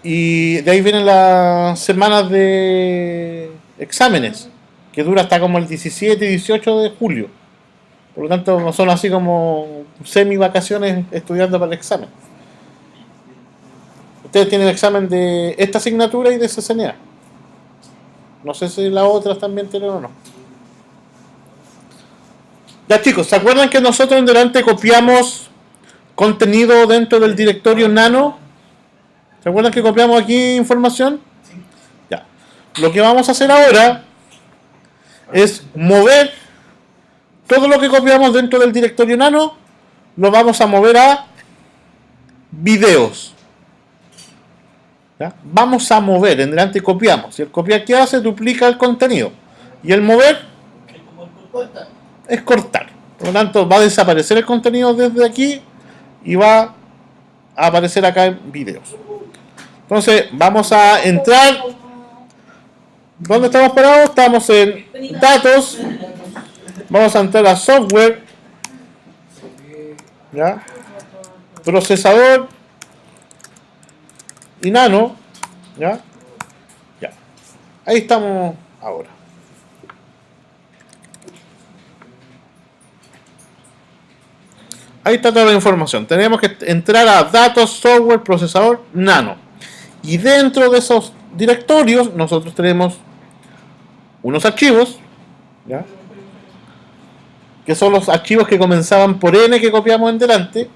Y de ahí vienen las semanas de exámenes, que dura hasta como el 17 y 18 de julio. Por lo tanto, son así como semi vacaciones estudiando para el examen. Ustedes tienen examen de esta asignatura y de CCNA. No sé si las otras también tienen o no. Ya chicos, ¿se acuerdan que nosotros en delante copiamos contenido dentro del directorio nano? ¿Se acuerdan que copiamos aquí información? Ya. Lo que vamos a hacer ahora es mover todo lo que copiamos dentro del directorio nano, lo vamos a mover a videos. ¿Ya? Vamos a mover, en delante copiamos. Y el copiar, ¿qué hace? Duplica el contenido. Y el mover es cortar. Por lo tanto, va a desaparecer el contenido desde aquí y va a aparecer acá en videos. Entonces, vamos a entrar. ¿Dónde estamos parados? Estamos en datos. Vamos a entrar a software. ¿Ya? Procesador y nano. ¿Ya? Ya. Ahí estamos ahora. Ahí está toda la información. Tenemos que entrar a datos, software, procesador, nano. Y dentro de esos directorios nosotros tenemos unos archivos, ¿ya? Que son los archivos que comenzaban por N que copiamos en delante.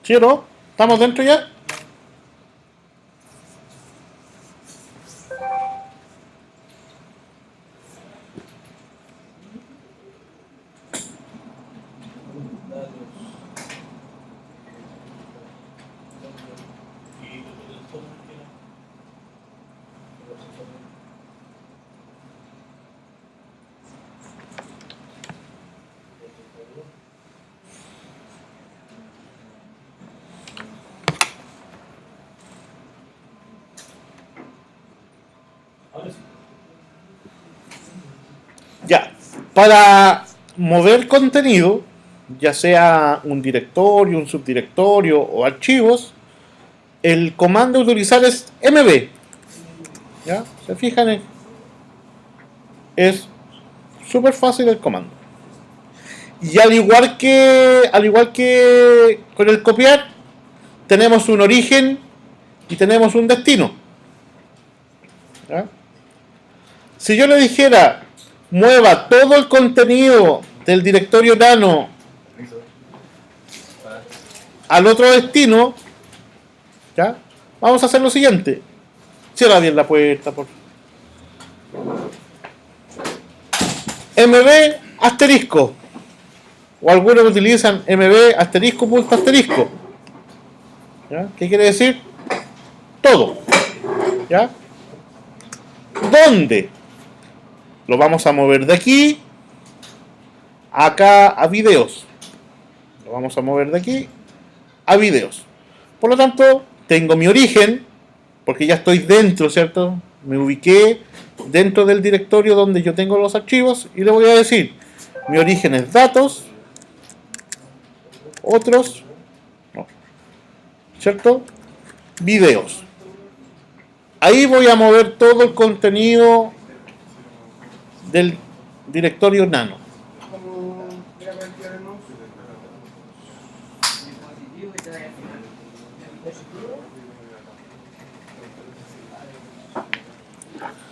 ¿Sí o no? ¿Estamos dentro ya? Ya. Para mover contenido, ya sea un directorio, un subdirectorio o archivos, el comando a utilizar es mb. ¿Ya? ¿Se fijan? Es súper fácil el comando. Y al igual que con el copiar, tenemos un origen y tenemos un destino. ¿Ya? Si yo le dijera mueva todo el contenido del directorio nano al otro destino, ¿ya? Vamos a hacer lo siguiente. Cierra bien la puerta, por MB asterisco. O algunos utilizan MB asterisco punto asterisco. ¿Ya? ¿Qué quiere decir? Todo. ¿Ya? ¿Dónde? Lo vamos a mover de aquí acá a videos. Lo vamos a mover de aquí a videos. Por lo tanto, tengo mi origen, porque ya estoy dentro, ¿cierto? Me ubiqué dentro del directorio donde yo tengo los archivos y le voy a decir, mi origen es datos, otros, no, ¿cierto? Videos. Ahí voy a mover todo el contenido del directorio nano.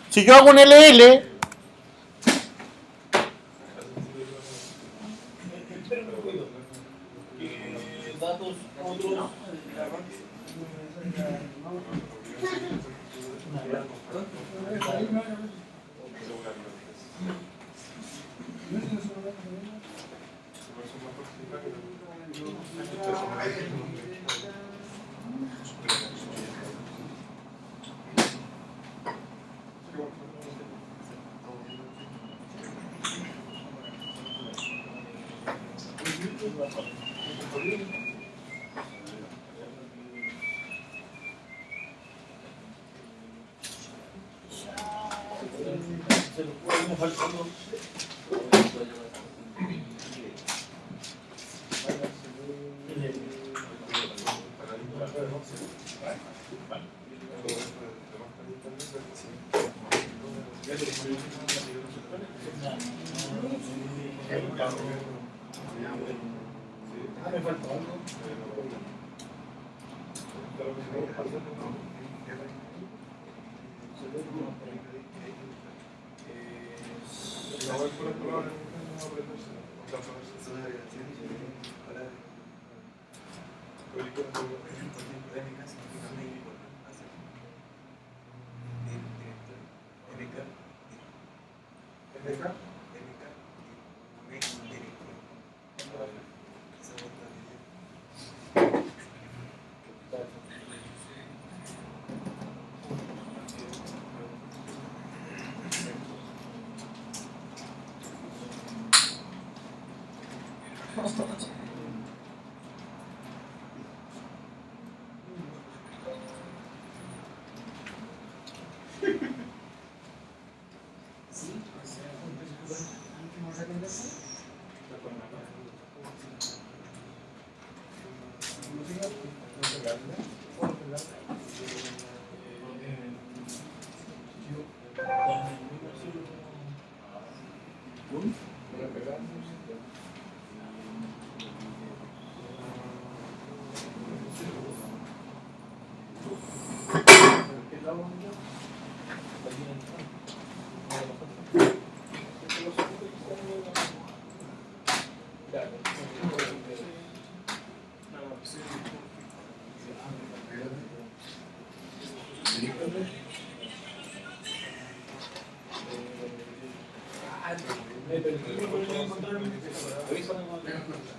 Si yo hago un LL, Datos otros.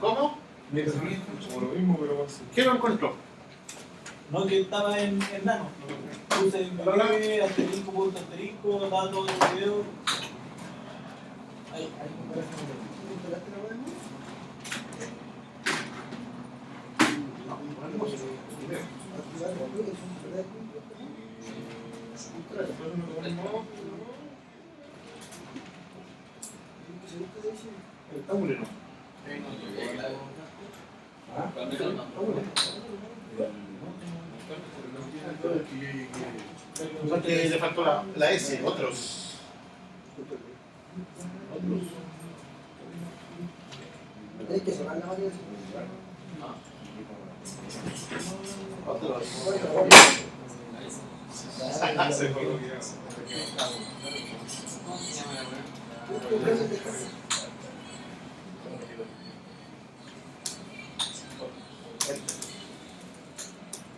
¿Cómo? ¿Qué lo encontró? No, que estaba en nano. Puse en bebé, asterisco, punto asterisco, datos de video. Ahí, Porque le faltó la S, otros. Hay que cerrar la variedad.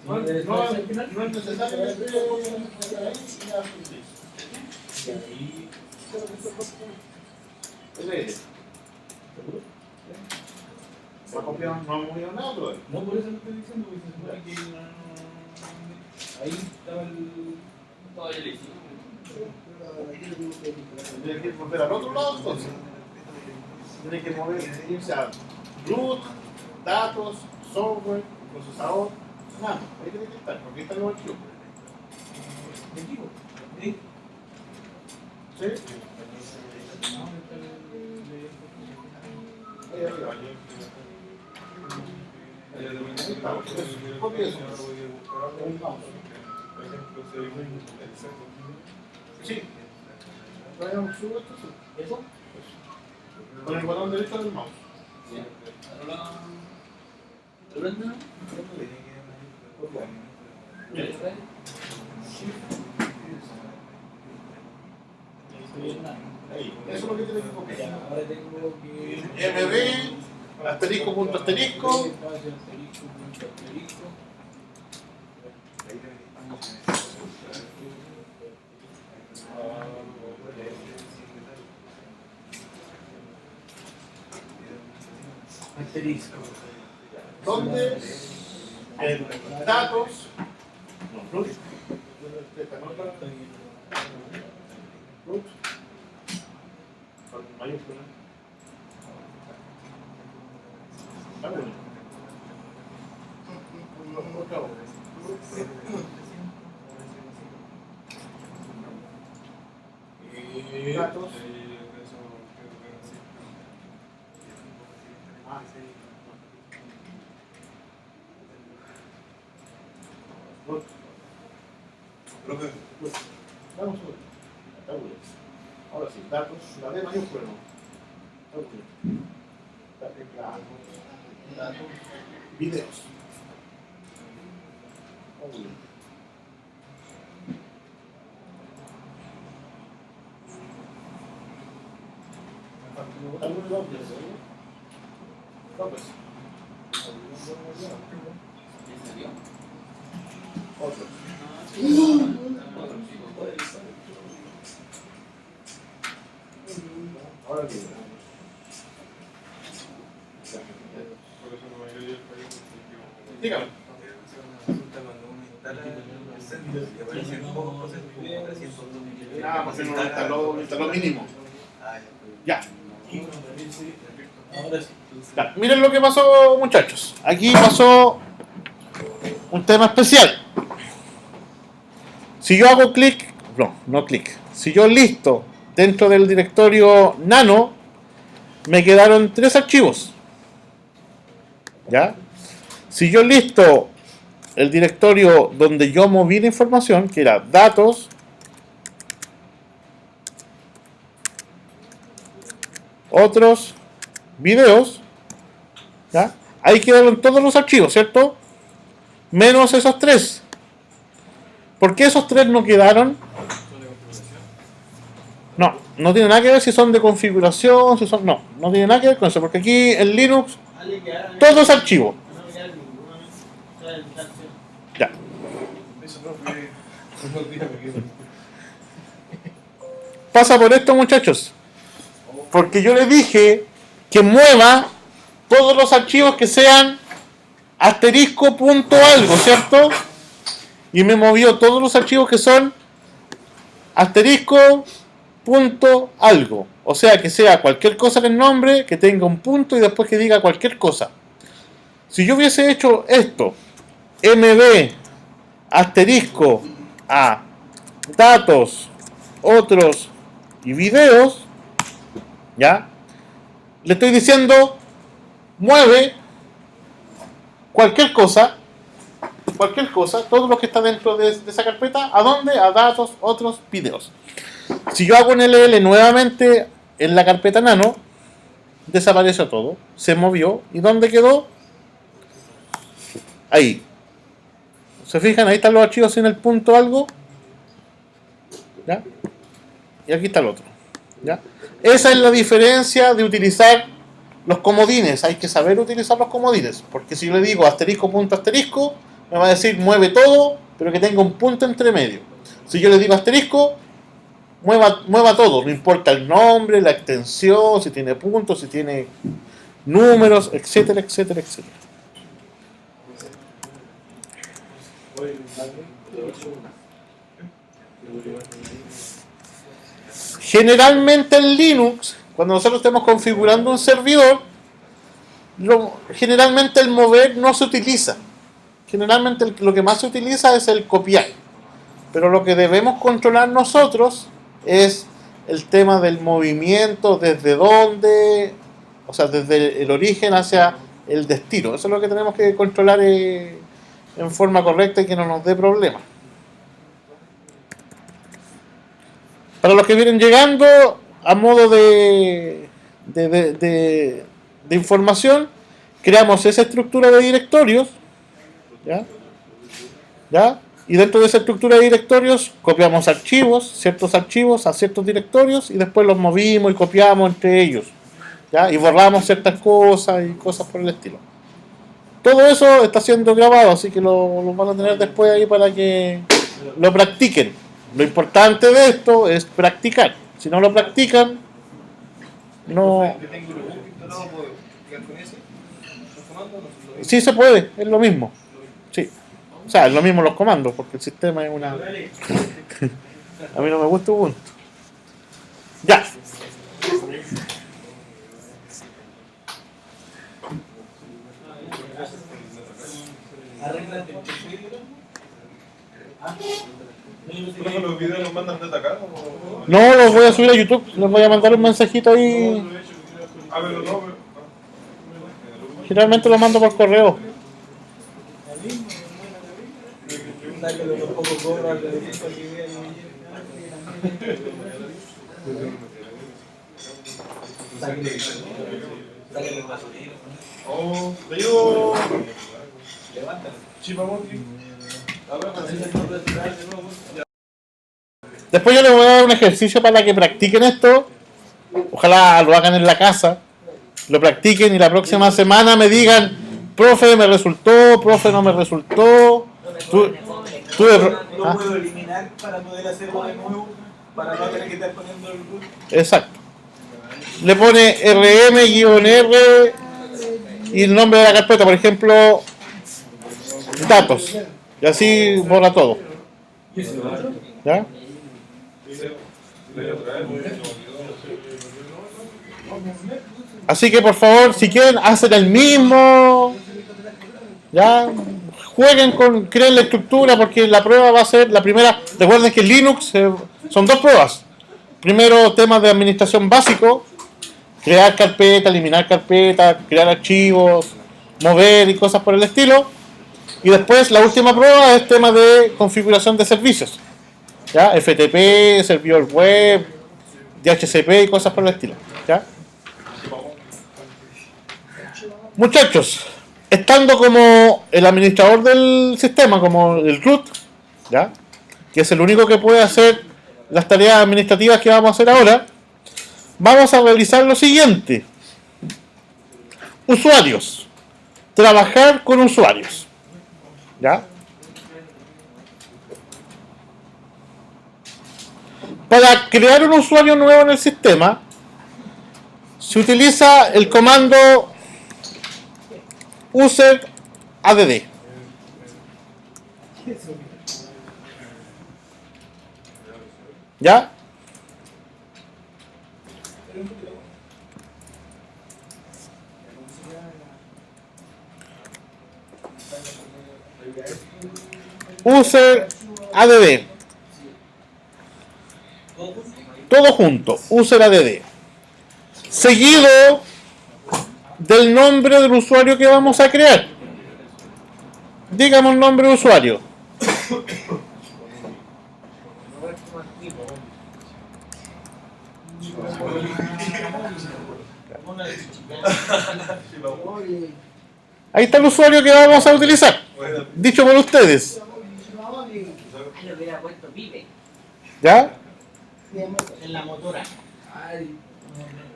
No es necesario. No hemos movido nada todavía. no, por eso lo estoy diciendo, porque se supone que ahí estaba el. Todavía le hicimos. Tiene que volver al otro lado entonces. Tiene que irse a root, datos, software, procesador, nada. Ahí tiene que estar, porque ahí está el archivo. ¿Me equivoco? ¿Sí? ¿Sí? Ahí arriba. Copia eso. Sí. Vayamos, sube esto, sí. ¿Eso? Con el botón derecho del mouse. Ahí. Eso es lo que tiene que copiar. Ahora tengo que. MB Asterisco, punto, asterisco. Espacio, asterisco, punto, asterisco. Asterisco. ¿Dónde? En datos. No, root. Root. Con mayúscula. Está bueno. Otra vez. Datos. Root. Profe, Vamos a ver. Está bueno. Ahora sí, datos. La D mayúscula no. Está bueno. Datos. Videos. Está bueno. ¿Alguno López? López. Otros. Ahora bien. Dígame. Ah, porque no lo instaló mínimo. Ya. Ahora sí. Ya. Miren lo que pasó, muchachos. Aquí pasó un tema especial. Si yo hago clic, no clic. Si yo listo dentro del directorio nano, me quedaron 3 archivos. ¿Ya? Si yo listo el directorio donde yo moví la información, que era datos, otros, videos, ¿ya? Ahí quedaron todos los archivos, ¿cierto? Menos esos 3. ¿Por qué esos 3 no quedaron? No tiene nada que ver si son de configuración, si son... No tiene nada que ver con eso, porque aquí en Linux todo es archivo. Ya. Pasa por esto, muchachos. Porque yo les dije que mueva todos los archivos que sean asterisco punto algo, ¿cierto? Y me movió todos los archivos que son asterisco punto algo. O sea, que sea cualquier cosa en el nombre, que tenga un punto y después que diga cualquier cosa. Si yo hubiese hecho esto, mb asterisco a datos, otros y videos, ¿ya? Le estoy diciendo, mueve cualquier cosa, todo lo que está dentro de esa carpeta, ¿a dónde? A datos, otros, videos. Si yo hago un LL nuevamente en la carpeta nano, desapareció todo, se movió, ¿y dónde quedó? Ahí. ¿Se fijan? Ahí están los archivos sin el punto algo, ¿ya? Y aquí está el otro, ¿ya? Esa es la diferencia de utilizar los comodines. Hay que saber utilizar los comodines, porque si yo le digo asterisco punto asterisco, me va a decir mueve todo, pero que tenga un punto entre medio. Si yo le digo asterisco, mueva todo, no importa el nombre, la extensión, si tiene puntos, si tiene números, etcétera, etcétera, etcétera. Generalmente en Linux, cuando nosotros estemos configurando un servidor, generalmente el mover no se utiliza. Generalmente lo que más se utiliza es el copiar. Pero lo que debemos controlar nosotros es el tema del movimiento, desde dónde, o sea, desde el origen hacia el destino. Eso es lo que tenemos que controlar en forma correcta y que no nos dé problemas. Para los que vienen llegando, a modo de información, creamos esa estructura de directorios, ¿ya? Y dentro de esa estructura de directorios copiamos archivos, ciertos archivos a ciertos directorios y después los movimos y copiamos entre ellos. ¿ya? Y borramos ciertas cosas y cosas por el estilo. Todo eso está siendo grabado, así que lo van a tener después ahí para que lo practiquen. Lo importante de esto es practicar. Si no lo practican, no. Sí se puede, es lo mismo. Sí. O sea, es lo mismo los comandos, porque el sistema es una. A mí no me gusta Ubuntu. Ya. Arréglate. ¿Pero los videos los mandan desde acá? ¿O? No, los voy a subir a YouTube. Les voy a mandar un mensajito ahí. Ah, pero no, Generalmente lo mando por correo. Sáquelo los pocos cobros de disco que vean sáquelo el basurero. Oh, te digo. Levántalo. Chipamonti. A ver, así se puede retirar de nuevo. Después yo les voy a dar un ejercicio para que practiquen esto. Ojalá lo hagan en la casa. Lo practiquen y la próxima semana me digan, profe, me resultó, profe, no me resultó. Lo puedo eliminar para poder hacerlo de nuevo, para no tener que estar poniendo el root. Exacto. Le pone rm-r y el nombre de la carpeta, por ejemplo, datos. Y así borra todo. ¿Ya? Así que por favor, si quieren, hacen el mismo. Ya, jueguen con, creen la estructura, porque la prueba va a ser la primera. Recuerden que en Linux son dos pruebas. Primero, temas de administración básico: crear carpeta, eliminar carpeta, crear archivos, mover y cosas por el estilo. Y después, la última prueba es tema de configuración de servicios. ¿Ya? FTP, servidor web, DHCP y cosas por el estilo. ¿Ya? Muchachos, estando como el administrador del sistema, como el root, ¿ya? Que es el único que puede hacer las tareas administrativas que vamos a hacer ahora, vamos a realizar lo siguiente. Usuarios. Trabajar con usuarios. ¿Ya? Para crear un usuario nuevo en el sistema, se utiliza el comando user add. ¿Ya? User add. Todo junto, user add. Seguido del nombre del usuario que vamos a crear. Digamos el nombre de usuario. Ahí está el usuario que vamos a utilizar. Dicho por ustedes. ¿Ya? En la motora.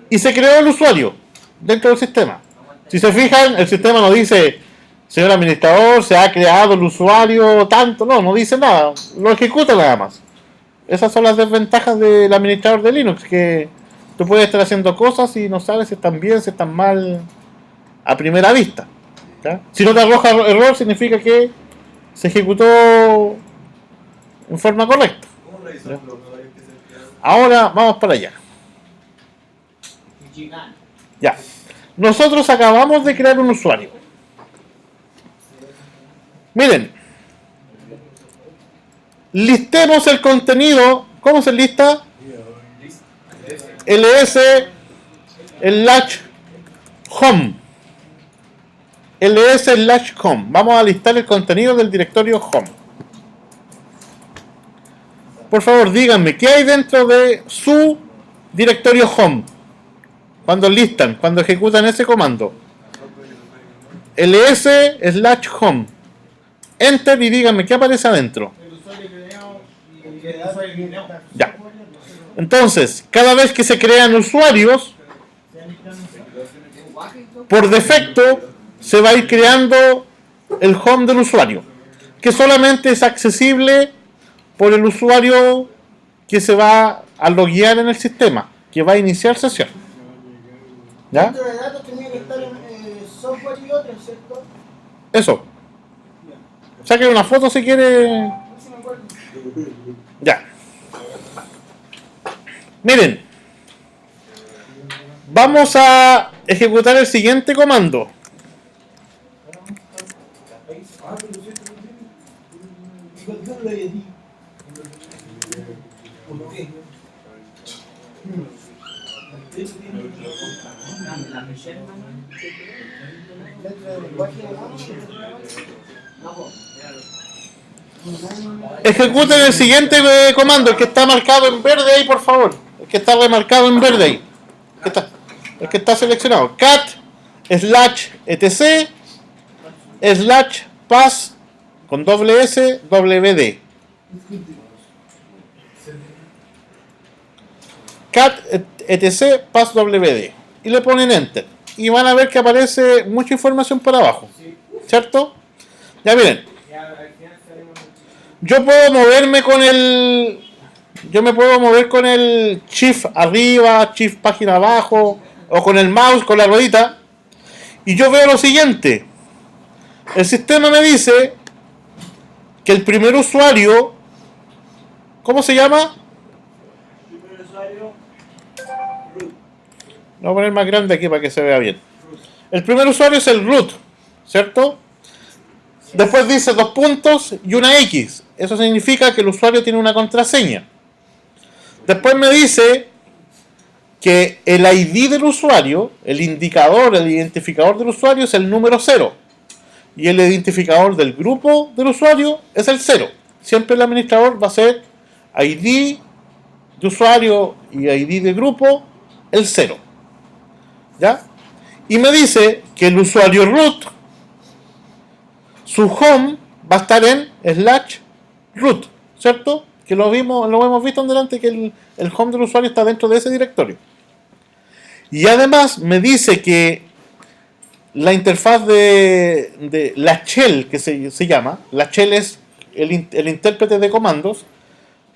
Y se creó el usuario dentro del sistema. Si se fijan, el sistema no dice, señor administrador, se ha creado el usuario tanto. No dice nada. Lo ejecuta nada más. Esas son las desventajas del administrador de Linux, que tú puedes estar haciendo cosas y no sabes si están bien, si están mal a primera vista. ¿Ya? Si no te arroja error, significa que se ejecutó en forma correcta. ¿Ya? Ahora vamos para allá. Ya. Nosotros acabamos de crear un usuario. Miren. Listemos el contenido. ¿Cómo se lista? ls/home. ls/home. Vamos a listar el contenido del directorio home. Por favor, díganme, ¿qué hay dentro de su directorio home? Cuando listan, cuando ejecutan ese comando. ls/home. Enter y díganme, ¿qué aparece adentro? Ya. Entonces, cada vez que se crean usuarios, por defecto se va a ir creando el home del usuario, que solamente es accesible por el usuario que se va a loguear en el sistema, que va a iniciar sesión. ¿Ya? Dentro de datos tenía que estar software y otros, ¿cierto? Eso. Saque una foto si quiere. No sé si me acuerdo. Ya. Miren. Vamos a ejecutar el siguiente comando. Dentro del lenguaje de Ejecuten el siguiente comando, el que está marcado en verde ahí, por favor. El que está remarcado en verde ahí. El que está seleccionado. Cat /etc /pass con doble S wd. Cat etc pass wd. Y le ponen enter. Y van a ver que aparece mucha información por abajo. ¿Cierto? Ya miren. Yo puedo moverme con el. Yo me puedo mover con el shift arriba, shift página abajo, o con el mouse, con la ruedita. Y yo veo lo siguiente. El sistema me dice que el primer usuario. ¿Cómo se llama? Primer usuario, root. Lo voy a poner más grande aquí para que se vea bien. El primer usuario es el root, ¿cierto? Después dice 2 puntos y una X. Eso significa que el usuario tiene una contraseña. Después me dice que el ID del usuario, el indicador, el identificador del usuario es el número 0. Y el identificador del grupo del usuario es el 0. Siempre el administrador va a ser ID de usuario y ID de grupo el 0. ¿Ya? Y me dice que el usuario root, su home va a estar en /root, ¿cierto? Que lo hemos visto en delante, que el home del usuario está dentro de ese directorio. Y además me dice que la interfaz de la shell, que se llama, la shell es el intérprete de comandos,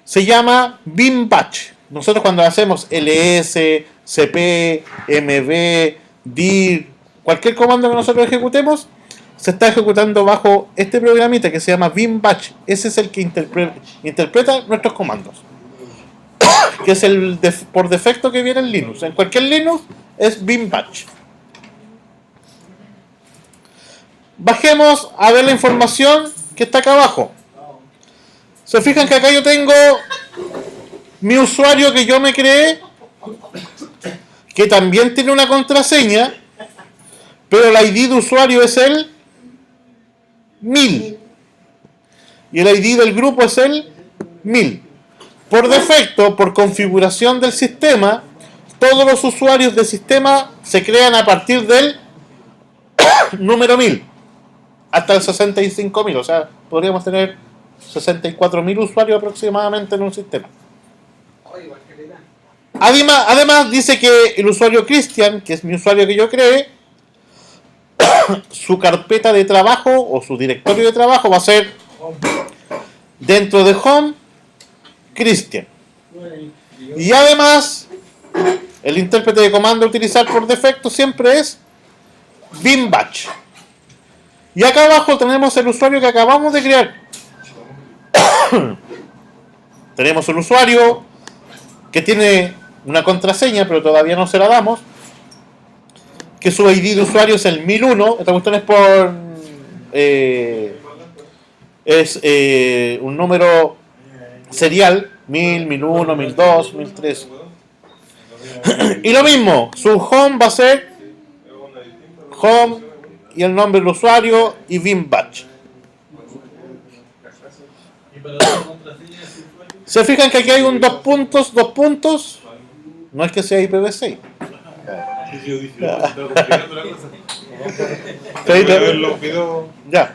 se llama bin batch. Nosotros cuando hacemos ls, cp, mv, dir, cualquier comando que nosotros ejecutemos, se está ejecutando bajo este programita que se llama bin batch. Ese es el que interpreta nuestros comandos. Que es el por defecto que viene en Linux. En cualquier Linux es bin batch. Bajemos a ver la información que está acá abajo. Se fijan que acá yo tengo mi usuario que yo me creé, que también tiene una contraseña, pero el ID de usuario es el 1000 y el ID del grupo es el 1000. Por defecto, por configuración del sistema, todos los usuarios del sistema se crean a partir del número 1000 hasta el 65.000. O sea, podríamos tener 64.000 usuarios aproximadamente en un sistema. Además dice que el usuario Christian, que es mi usuario que yo creé, su carpeta de trabajo o su directorio de trabajo va a ser dentro de Home Christian. Y además el intérprete de comando a utilizar por defecto siempre es bin batch. Y acá abajo tenemos el usuario que acabamos de crear. Tenemos un usuario que tiene una contraseña, pero todavía no se la damos, que su ID de usuario es el 1001. Esta cuestión es por un número serial, 1000, 1001, 1002, 1003. Y lo mismo, su home va a ser home y el nombre del usuario y bin batch. Se fijan que aquí hay un 2 puntos. No es que sea IPv6. Ya.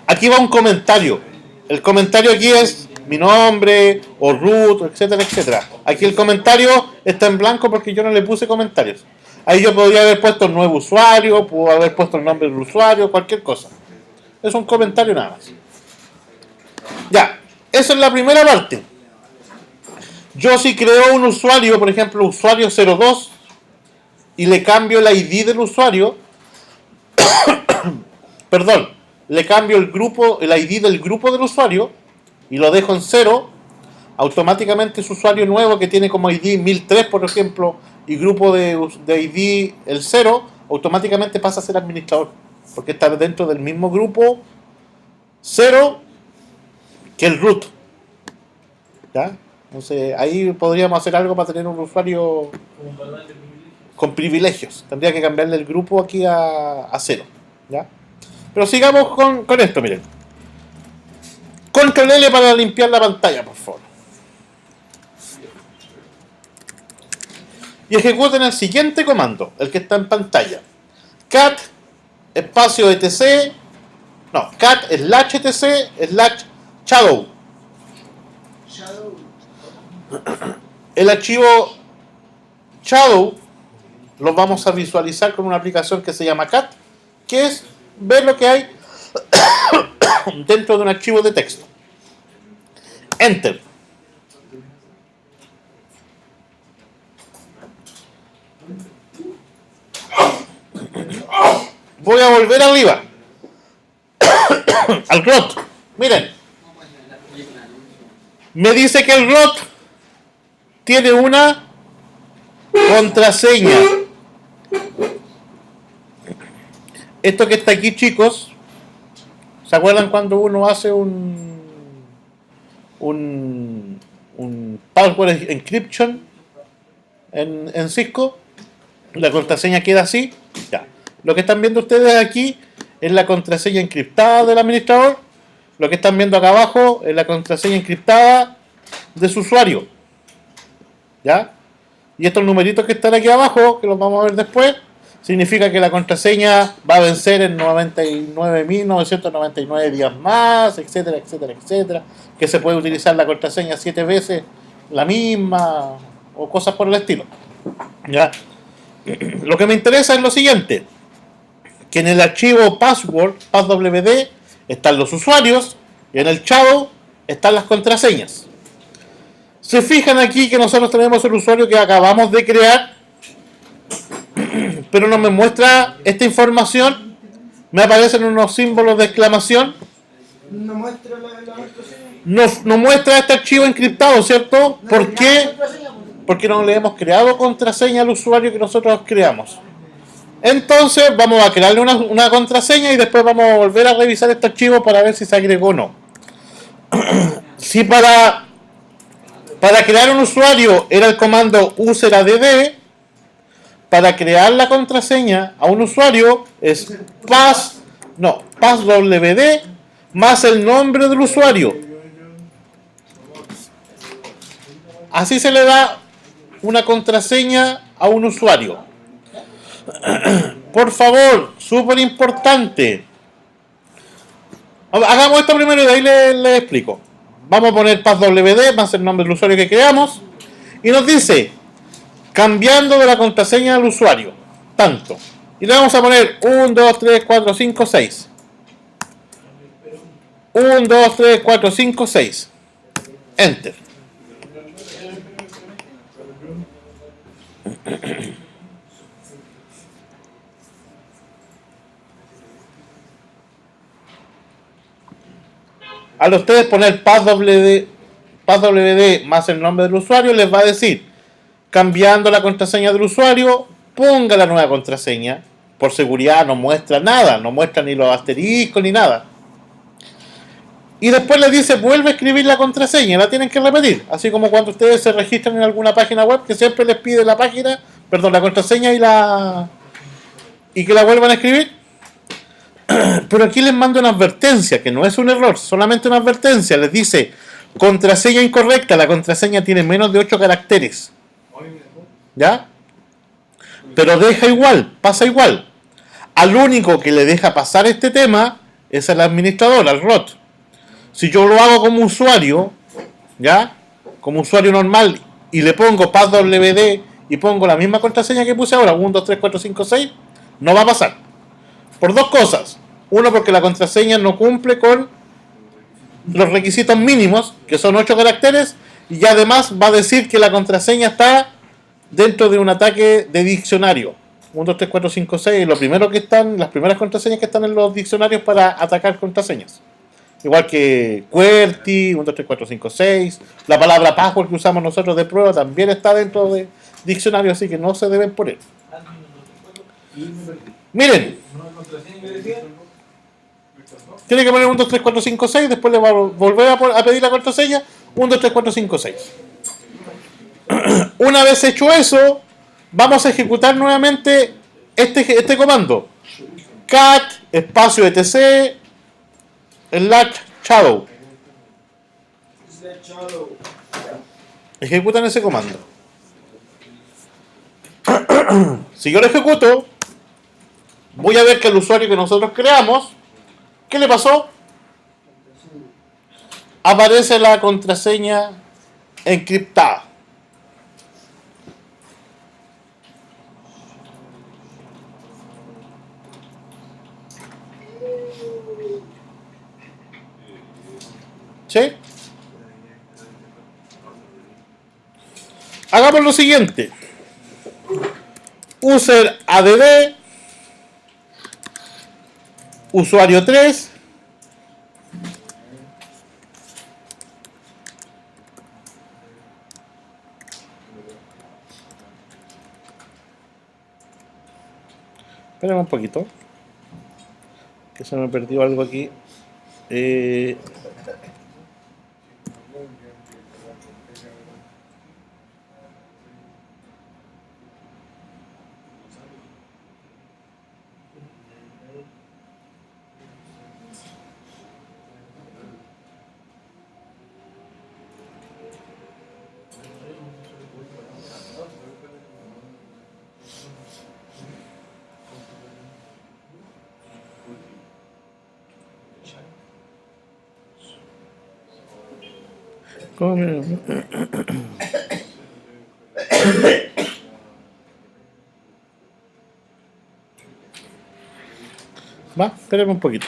Aquí va un comentario. El comentario aquí es mi nombre o root, etcétera, etcétera. Aquí el comentario está en blanco porque yo no le puse comentarios. Ahí yo podría haber puesto el nuevo usuario, puedo haber puesto el nombre del usuario, cualquier cosa. Es un comentario nada más. Ya, esa es la primera parte. Yo si creo un usuario, por ejemplo, usuario 02, y le cambio el ID del usuario, perdón, le cambio el grupo, el ID del grupo del usuario, y lo dejo en 0, automáticamente ese usuario nuevo que tiene como ID 1003, por ejemplo, y grupo de ID el 0, automáticamente pasa a ser administrador, porque está dentro del mismo grupo 0 que el root. ¿Ya? Entonces ahí podríamos hacer algo para tener un usuario con privilegios. Tendría que cambiarle el grupo aquí a 0. ¿Ya? Pero sigamos con esto, miren. Control L para limpiar la pantalla, por favor. Y ejecuten el siguiente comando, el que está en pantalla. Cat espacio etc. No, cat slash etc slash shadow. El archivo shadow lo vamos a visualizar con una aplicación que se llama cat, que es ver lo que hay dentro de un archivo de texto. Enter. Voy a volver arriba al ROT. Miren, me dice que el ROT tiene una contraseña. Esto que está aquí, chicos, ¿se acuerdan cuando uno hace un password encryption en Cisco? La contraseña queda así. Ya. Lo que están viendo ustedes aquí es la contraseña encriptada del administrador. Lo que están viendo acá abajo es la contraseña encriptada de su usuario. ¿Ya? Y estos numeritos que están aquí abajo, que los vamos a ver después, significa que la contraseña va a vencer en 99.999 días más, etcétera, etcétera, etcétera. Que se puede utilizar la contraseña 7 veces la misma, o cosas por el estilo. ¿Ya? Lo que me interesa es lo siguiente, que en el archivo password, passwd, están los usuarios, y en el shadow están las contraseñas. Se fijan aquí que nosotros tenemos el usuario que acabamos de crear, pero no me muestra esta información, me aparecen unos símbolos de exclamación, No muestra la contraseña. nos muestra este archivo encriptado, ¿cierto? ¿Por qué? Porque no le hemos creado contraseña al usuario que nosotros creamos. Entonces vamos a crearle una contraseña y después vamos a volver a revisar este archivo para ver si se agregó o no. Si para crear un usuario era el comando useradd, para crear la contraseña a un usuario es passwd más el nombre del usuario. Así se le da una contraseña a un usuario. Por favor, súper importante. Hagamos esto primero y de ahí les explico. Vamos a poner passwd más el nombre del usuario que creamos. Y nos dice, cambiando de la contraseña al usuario, tanto. Y le vamos a poner 1, 2, 3, 4, 5, 6. 1, 2, 3, 4, 5, 6. Enter. Al ustedes poner passwd más el nombre del usuario, les va a decir, cambiando la contraseña del usuario, ponga la nueva contraseña. Por seguridad no muestra nada, no muestra ni los asteriscos ni nada. Y después les dice, vuelve a escribir la contraseña, la tienen que repetir. Así como cuando ustedes se registran en alguna página web, que siempre les pide la página, perdón, la contraseña y que la vuelvan a escribir. Pero aquí les mando una advertencia, que no es un error, solamente una advertencia. Les dice, contraseña incorrecta, la contraseña tiene menos de 8 caracteres. ¿Ya? Pero deja igual, pasa igual. Al único que le deja pasar este tema es al administrador, al ROT. Si yo lo hago como usuario, ¿ya? Como usuario normal, y le pongo passwd y pongo la misma contraseña que puse ahora, 1, 2, 3, 4, 5, 6, no va a pasar. Por dos cosas. Uno, porque la contraseña no cumple con los requisitos mínimos, que son 8 caracteres, y además va a decir que la contraseña está dentro de un ataque de diccionario. 1, 2, 3, 4, 5, 6, lo primero que están, las primeras contraseñas que están en los diccionarios para atacar contraseñas. Igual que QWERTY, 1, 2, 3, 4, 5, 6, la palabra password que usamos nosotros de prueba también está dentro de diccionario, así que no se deben poner. Miren, tiene que poner 1, 2, 3, 4, 5, 6, después le va a volver a pedir la contraseña, 1, 2, 3, 4, 5, 6. Una vez hecho eso, vamos a ejecutar nuevamente este comando. cat espacio etc /shadow. Ejecutan ese comando. Si yo lo ejecuto, voy a ver que el usuario que nosotros creamos, ¿qué le pasó? Aparece la contraseña encriptada. ¿Sí? Hagamos lo siguiente. User add usuario 3 espérame un poquito que se me perdió algo aquí. Va, espérame un poquito.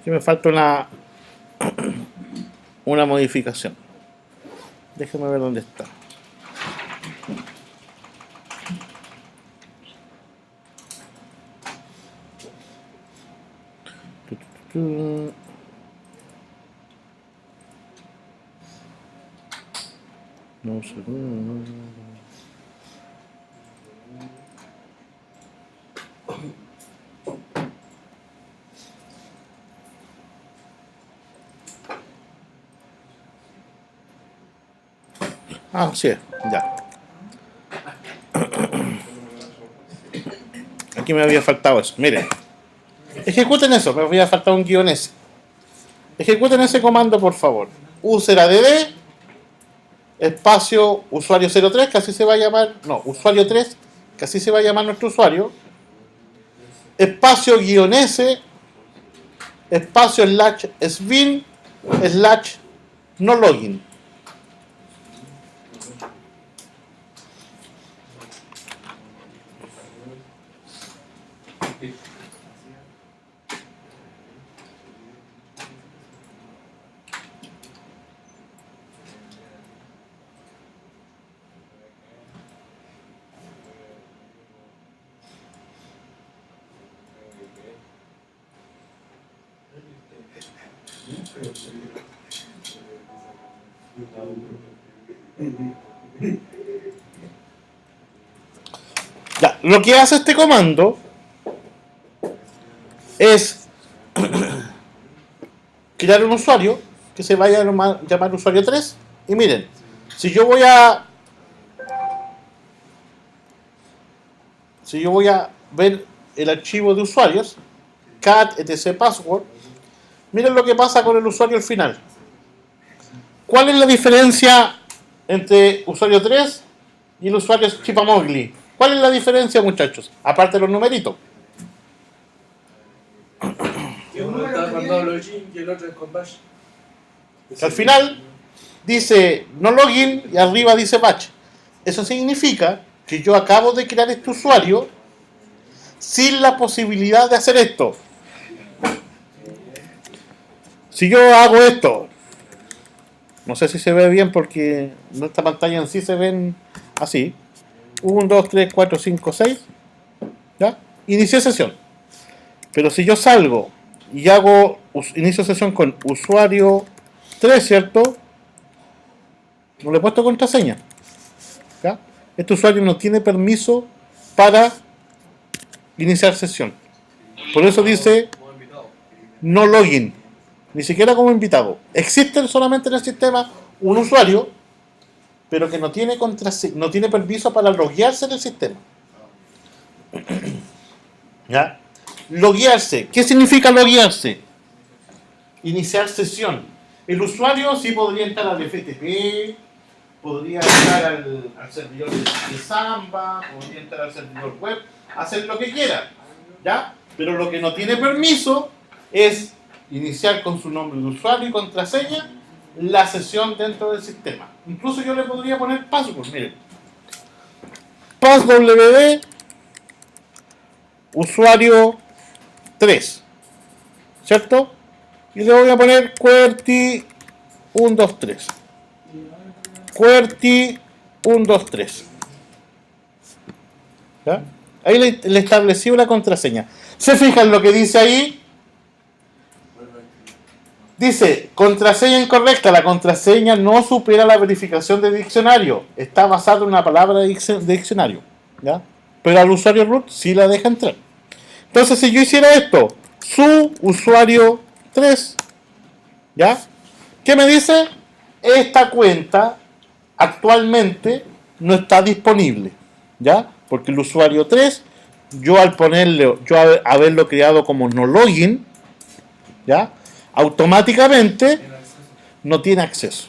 Que me falta una modificación. Déjame ver dónde está. No sé. Ah, sí, ya. Aquí me había faltado eso. Miren. Ejecuten eso, me había faltado un guión S. Ejecuten ese comando, por favor. User add espacio usuario 03, que así se va a llamar. No, usuario 3, que así se va a llamar nuestro usuario. Espacio guión S, espacio /svin /no login. Ya, lo que hace este comando es crear un usuario que se vaya a llamar usuario 3 y miren, si yo voy a ver el archivo de usuarios cat etc password, miren lo que pasa con el usuario al final. ¿Cuál es la diferencia entre usuario 3 y el usuario Chipamogli? ¿Cuál es la diferencia, muchachos? Aparte de los numeritos. Que uno está guardado login y el otro es con bash. Al final, dice no login y arriba dice batch. Eso significa que yo acabo de crear este usuario sin la posibilidad de hacer esto. Si yo hago esto, no sé si se ve bien porque en esta pantalla en sí se ven así. 1, 2, 3, 4, 5, 6. ¿Ya? Inicié sesión. Pero si yo salgo y hago inicio sesión con usuario 3, ¿cierto? No le he puesto contraseña. ¿Ya? Este usuario no tiene permiso para iniciar sesión. Por eso dice no login. Ni siquiera como invitado. Existe solamente en el sistema un usuario, pero que no tiene no tiene permiso para loguearse en el sistema. ¿Ya? Loguearse. ¿Qué significa loguearse? Iniciar sesión. El usuario sí podría entrar al FTP, podría entrar al servidor de Samba, podría entrar al servidor web, hacer lo que quiera, ¿ya? Pero lo que no tiene permiso es iniciar con su nombre de usuario y contraseña la sesión dentro del sistema. Incluso yo le podría poner password, miren. Passwd usuario 3, ¿cierto? Y le voy a poner QWERTY 123. QWERTY 123. ¿Ya? Ahí le establecí una contraseña. ¿Se fijan lo que dice ahí? Dice, contraseña incorrecta. La contraseña no supera la verificación de diccionario. Está basada en una palabra de diccionario. ¿Ya? Pero al usuario root sí la deja entrar. Entonces, si yo hiciera esto, su usuario 3, ¿ya? ¿Qué me dice? Esta cuenta actualmente no está disponible, ¿ya? Porque el usuario 3, yo al ponerle, yo haberlo creado como no login, ¿ya? Automáticamente no tiene acceso.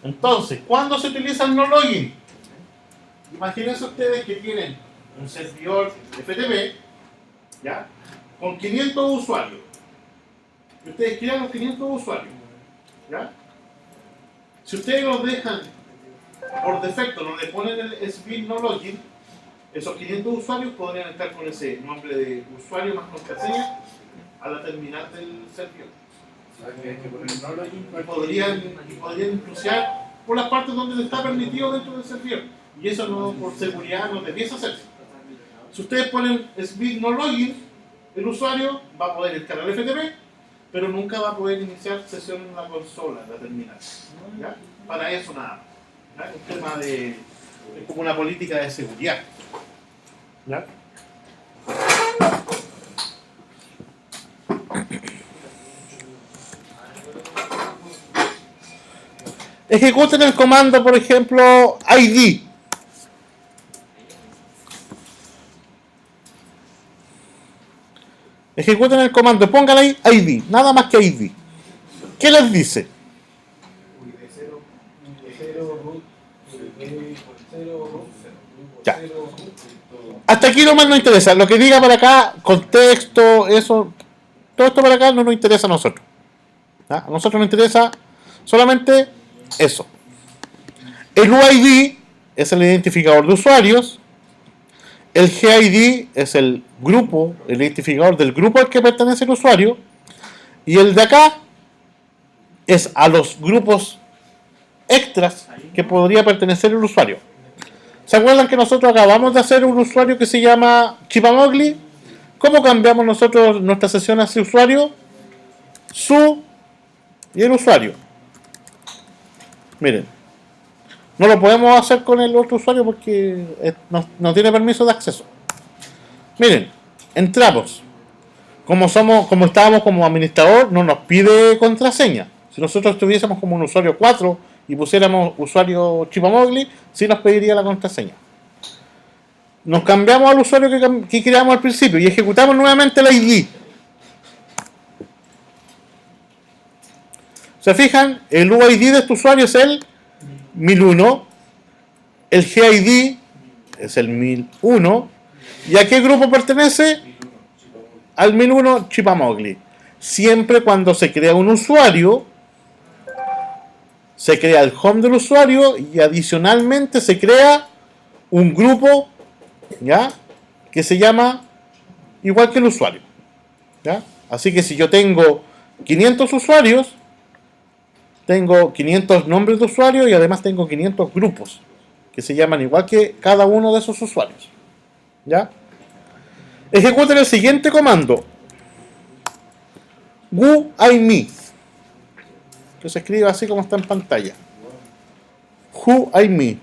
Entonces, ¿cuándo se utiliza el no login? Imagínense ustedes que tienen un servidor FTP, ¿ya? Con 500 usuarios. Y ustedes crean los 500 usuarios, ¿ya? Si ustedes los dejan por defecto, no le ponen el SBIN no login, esos 500 usuarios podrían estar con ese nombre de usuario más contraseña a la terminal del servidor. Y podrían inclusiar por las partes donde está permitido dentro del servidor. Y eso no, por seguridad no debiese hacerse. Si ustedes ponen SBIN no login, el usuario va a poder descargar el FTP, pero nunca va a poder iniciar sesión en la consola, en la terminal. ¿Ya? Para eso nada más. ¿Ya? Un tema de... es como una política de seguridad. ¿Ya? Ejecuten el comando, por ejemplo, ID. Ejecuten el comando, pónganle ahí ID, nada más que ID. ¿Qué les dice? Ya. Hasta aquí nomás nos interesa. Lo que diga para acá, contexto, eso, todo esto para acá no nos interesa a nosotros. ¿Ya? A nosotros nos interesa solamente eso. El UID es el identificador de usuarios. El GID es el grupo, el identificador del grupo al que pertenece el usuario. Y el de acá es a los grupos extras que podría pertenecer el usuario. ¿Se acuerdan que nosotros acabamos de hacer un usuario que se llama Chipamogli? ¿Cómo cambiamos nosotros nuestra sesión a ese usuario? Su y el usuario. Miren. No lo podemos hacer con el otro usuario porque no tiene permiso de acceso. Miren, entramos. Como estábamos como administrador, no nos pide contraseña. Si nosotros estuviésemos como un usuario 4 y pusiéramos usuario Chipamogli, sí nos pediría la contraseña. Nos cambiamos al usuario que creamos al principio y ejecutamos nuevamente el ID. ¿Se fijan? El UID de este usuario es el 1001, el GID es el 1001, ¿y a qué grupo pertenece? Al 1001 Chipamogli. Siempre cuando se crea un usuario, se crea el home del usuario y adicionalmente se crea un grupo, ¿ya? Que se llama igual que el usuario, ¿ya? Así que si yo tengo 500 usuarios, tengo 500 nombres de usuarios y además tengo 500 grupos que se llaman igual que cada uno de esos usuarios, ¿ya? Ejecuten el siguiente comando: whoIME, que se escribe así como está en pantalla. whoIME.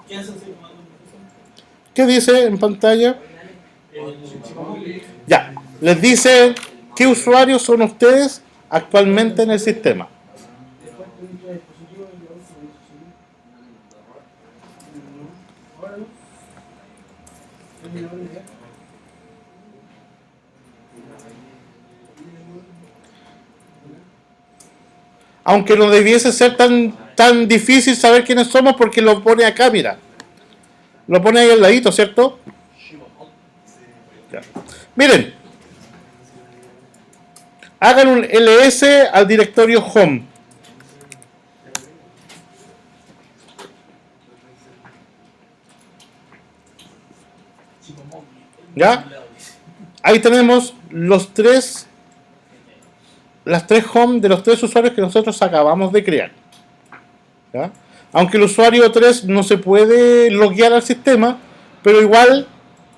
¿Qué hace ese comando? ¿Qué dice en pantalla? El Ya, les dice qué usuarios son ustedes actualmente en el sistema. Después te entra el dispositivo y lo uso, ahora no. Aunque no debiese ser tan difícil saber quiénes somos porque lo pone acá, mira. Lo pone ahí al ladito, ¿cierto? Ya. Miren. Hagan un ls al directorio home. ¿Ya? Ahí tenemos las tres home de los tres usuarios que nosotros acabamos de crear, ¿ya? Aunque el usuario 3 no se puede loguear al sistema, pero igual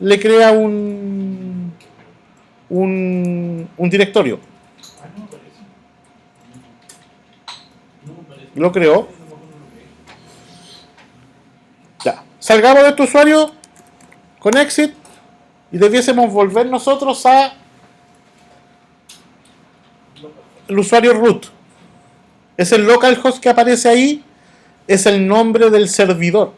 le crea un directorio. Lo creó. Ya. Salgamos de este usuario con exit y debiésemos volver nosotros a el usuario root. Es el localhost que aparece ahí, es el nombre del servidor.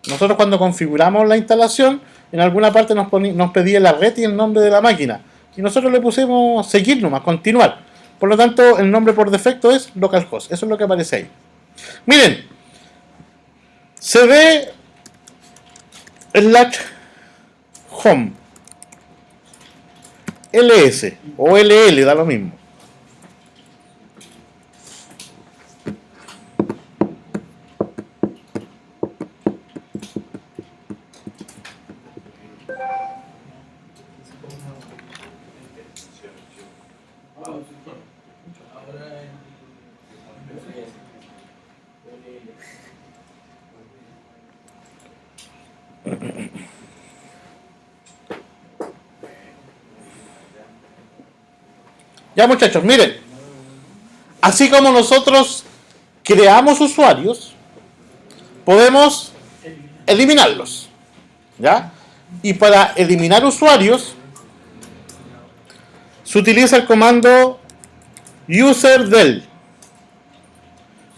Nosotros cuando configuramos la instalación, en alguna parte nos pedía la red y el nombre de la máquina. Y nosotros le pusimos seguir nomás, continuar. Por lo tanto, el nombre por defecto es localhost. Eso es lo que aparece ahí. Miren, se ve /home ls o ll, da lo mismo. Ya, muchachos, miren, así como nosotros creamos usuarios, podemos eliminarlos, ¿ya? Y para eliminar usuarios se utiliza el comando userdel.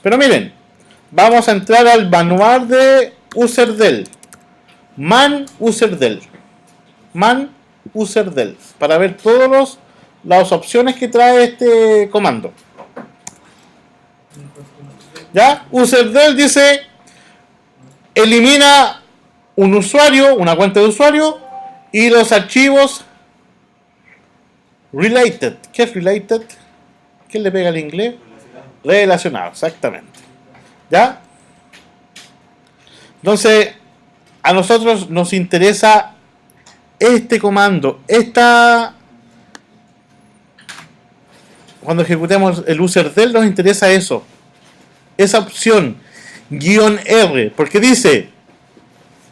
Pero miren, vamos a entrar al manual de userdel, man userdel, para ver todas las opciones que trae este comando. ¿Ya? Userdel dice elimina un usuario, una cuenta de usuario y los archivos related. ¿Qué es related? ¿Quién le pega al inglés? Relacionado, exactamente. ¿Ya? Entonces, a nosotros nos interesa este comando, cuando ejecutemos el userdel nos interesa eso, esa opción -R, porque dice,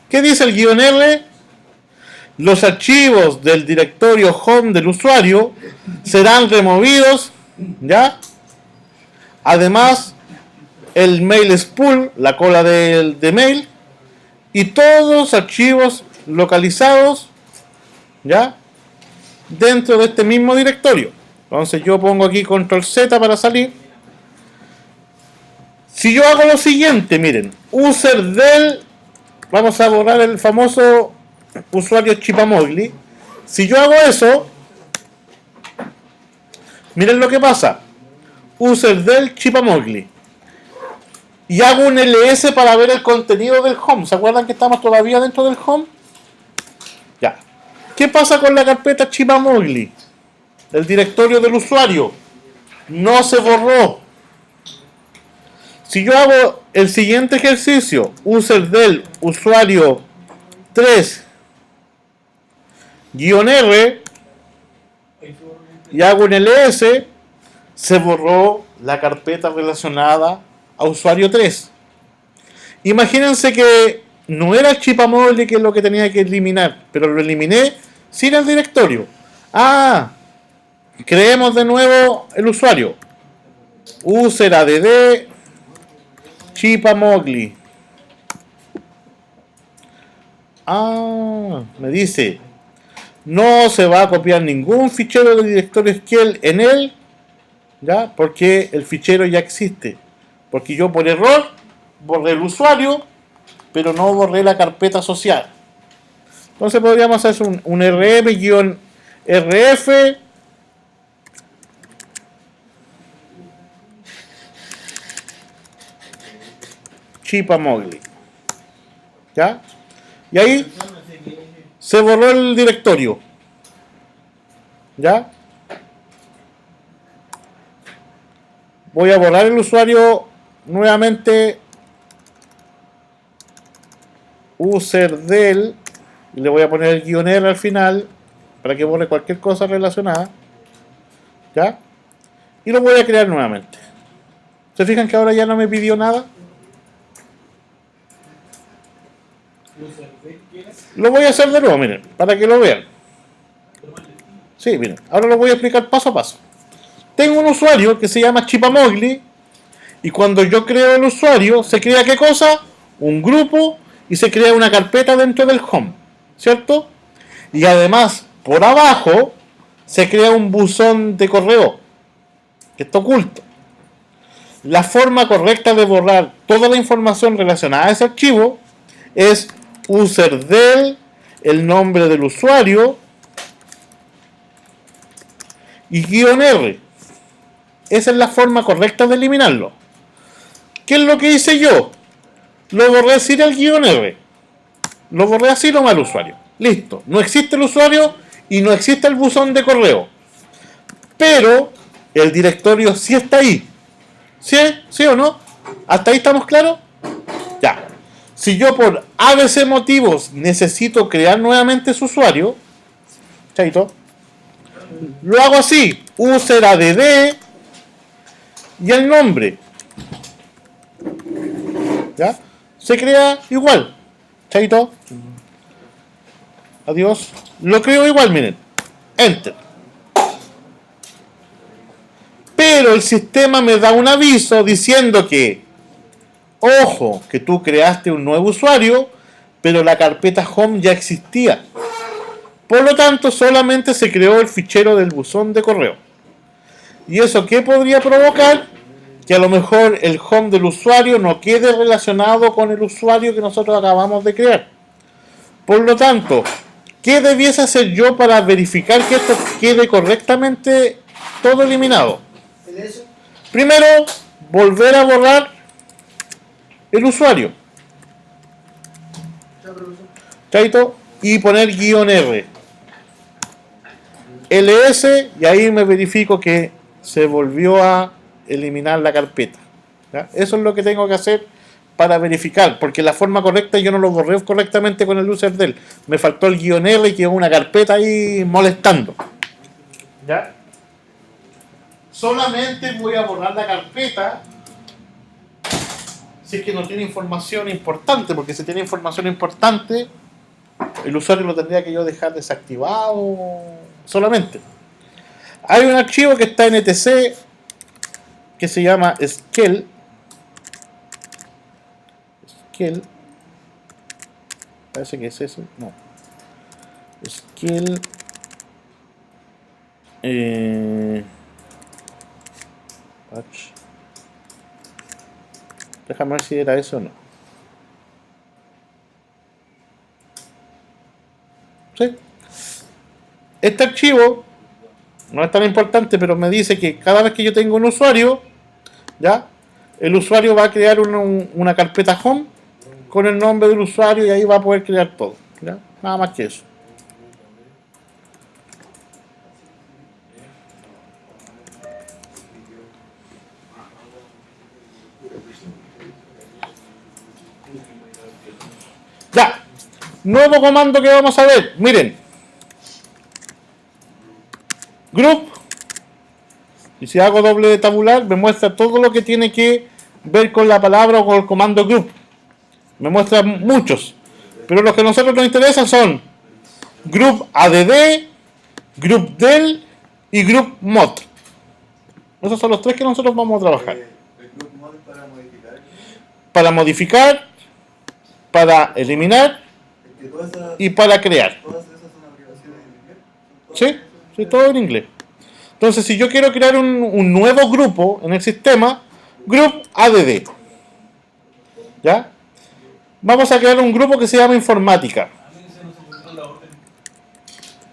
¿qué dice el -R? Los archivos del directorio home del usuario serán removidos, ¿ya? Además, el mail spool, la cola de mail, y todos los archivos localizados, ¿ya? Dentro de este mismo directorio. Entonces yo pongo aquí control Z para salir. Si yo hago lo siguiente, miren, userdel, vamos a borrar el famoso usuario Chipamogli. Si yo hago eso, Miren lo que pasa. User del Chipamogli. Y hago un ls para ver el contenido del home. ¿Se acuerdan que estamos todavía dentro del home? Ya. ¿Qué pasa con la carpeta Chipamogli? El directorio del usuario no se borró. Si yo hago el siguiente ejercicio, user del usuario 3-r y hago un ls, se borró la carpeta relacionada a usuario 3. Imagínense que no era el Chipamogli que es lo que tenía que eliminar, pero lo eliminé sin el directorio. Creemos de nuevo el usuario. User add Chipamogli. Me dice, no se va a copiar ningún fichero del directorio SQL en él, ¿ya? Porque el fichero ya existe. Porque yo por error borré el usuario, pero no borré la carpeta asociada. Entonces podríamos hacer un rm-rf Chipamogli. ¿Ya? Y ahí se borró el directorio. ¿Ya? Voy a borrar el usuario nuevamente. User del. Y le voy a poner el guión R al final. Para que borre cualquier cosa relacionada. ¿Ya? Y lo voy a crear nuevamente. ¿Se fijan que ahora ya no me pidió nada? Lo voy a hacer de nuevo, miren, para que lo vean. Sí, miren, ahora lo voy a explicar paso a paso. Tengo un usuario que se llama Chipamogli y cuando yo creo el usuario, se crea ¿qué cosa? Un grupo y se crea una carpeta dentro del home, ¿cierto? Y además, por abajo, se crea un buzón de correo que está oculto. La forma correcta de borrar toda la información relacionada a ese archivo es user del, el nombre del usuario y guión R. Esa es la forma correcta de eliminarlo. ¿Qué es lo que hice yo? Lo borré sin el guión R. Lo borré así nomás al usuario. Listo. No existe el usuario y no existe el buzón de correo. Pero el directorio sí está ahí. ¿Sí? ¿Sí o no? ¿Hasta ahí estamos claros? Ya. Si yo por ABC motivos necesito crear nuevamente su usuario, chaito, lo hago así, user add y el nombre. ¿Ya? Se crea igual. Chaito. Adiós. Lo creo igual, miren. Enter. Pero el sistema me da un aviso diciendo que ojo, que tú creaste un nuevo usuario, pero la carpeta home ya existía. Por lo tanto, solamente se creó el fichero del buzón de correo. ¿Y eso qué podría provocar? Que a lo mejor el home del usuario no quede relacionado con el usuario que nosotros acabamos de crear. Por lo tanto, ¿qué debiese hacer yo para verificar que esto quede correctamente todo eliminado? Primero, volver a borrar el usuario, chaito, y poner guión R ls y ahí me verifico que se volvió a eliminar la carpeta. ¿Ya? Eso es lo que tengo que hacer para verificar, porque la forma correcta yo no lo borré correctamente con el user del, me faltó el guión R y quedó una carpeta ahí molestando. ¿Ya? Solamente voy a borrar la carpeta si es que no tiene información importante, porque si tiene información importante, el usuario lo tendría que yo dejar desactivado solamente. Hay un archivo que está en etc que se llama Skell. Parece que es eso. No. Skell. Patch. Déjame ver si era eso o no. ¿Sí? Este archivo no es tan importante, pero me dice que cada vez que yo tengo un usuario, ¿ya? El usuario va a crear una carpeta home con el nombre del usuario y ahí va a poder crear todo, ¿ya? Nada más que eso. Ya, nuevo comando que vamos a ver, miren, group, y si hago doble tabular me muestra todo lo que tiene que ver con la palabra o con el comando group, me muestra muchos, pero los que a nosotros nos interesan son group add, group del y group mod. Esos son los tres que nosotros vamos a trabajar. El group mod es Para modificar, para eliminar es que todas esas y para crear. son aplicaciones en inglés. Son todas Sí, todo en inglés. Entonces, si yo quiero crear un nuevo grupo en el sistema, group add. ¿Ya? Vamos a crear un grupo que se llama informática. A mí se nos ocurrió la orden.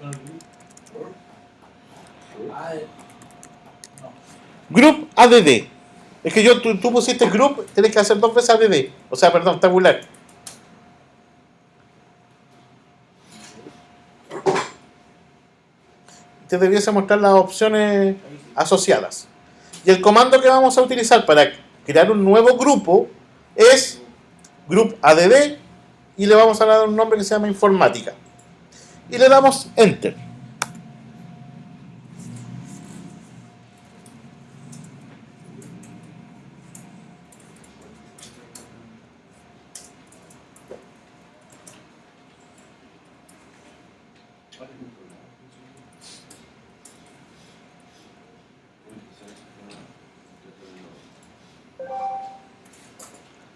Con el grupo. Ah, no. Group add. Es que tú pusiste group, tienes que hacer 2 veces add. O sea, perdón, tabular. Te debiese mostrar las opciones asociadas. Y el comando que vamos a utilizar para crear un nuevo grupo es group add y le vamos a dar un nombre que se llama informática. Y le damos enter.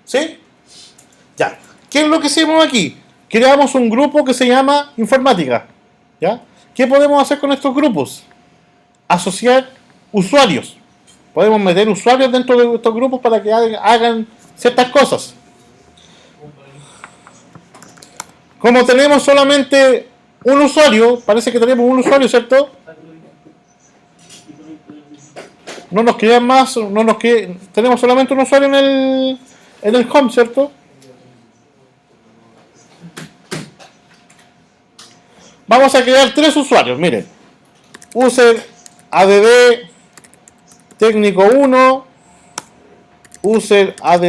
¿Sí? Ya. ¿Qué es lo que hicimos aquí? Creamos un grupo que se llama informática. ¿Ya? ¿Qué podemos hacer con estos grupos? Asociar usuarios. Podemos meter usuarios dentro de estos grupos para que hagan ciertas cosas. Como tenemos solamente un usuario, parece que tenemos un usuario, ¿cierto? No nos quedan más, tenemos solamente un usuario en el home, ¿cierto? Vamos a crear 3 usuarios, miren. User add técnico 1, user add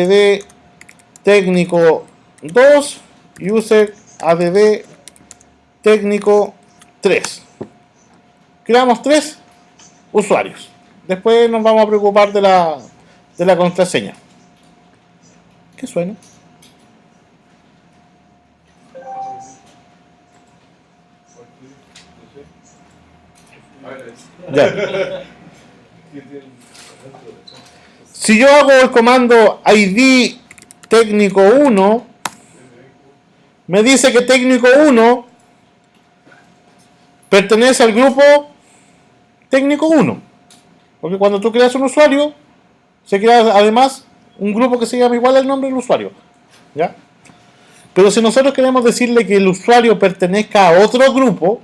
técnico 2 y user add técnico 3. Creamos 3 usuarios. Después nos vamos a preocupar de la contraseña. ¿Qué suena? Ya. Si yo hago el comando id técnico 1, me dice que técnico 1 pertenece al grupo técnico 1. Porque cuando tú creas un usuario, se crea además un grupo que se llama igual al nombre del usuario. ¿Ya? Pero si nosotros queremos decirle que el usuario pertenezca a otro grupo,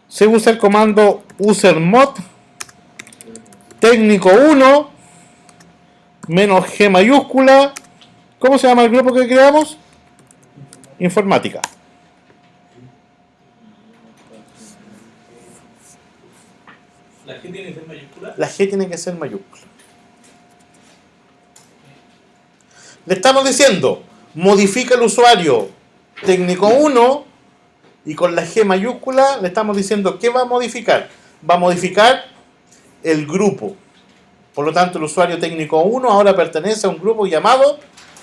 se usa el comando usermod técnico 1 menos G mayúscula. ¿Cómo se llama el grupo que creamos? Informática. ¿La G tiene que ser mayúscula? La G tiene que ser mayúscula. Le estamos diciendo, modifica el usuario técnico 1 y con la G mayúscula le estamos diciendo ¿qué va a modificar? Va a modificar el grupo. Por lo tanto, el usuario técnico 1 ahora pertenece a un grupo llamado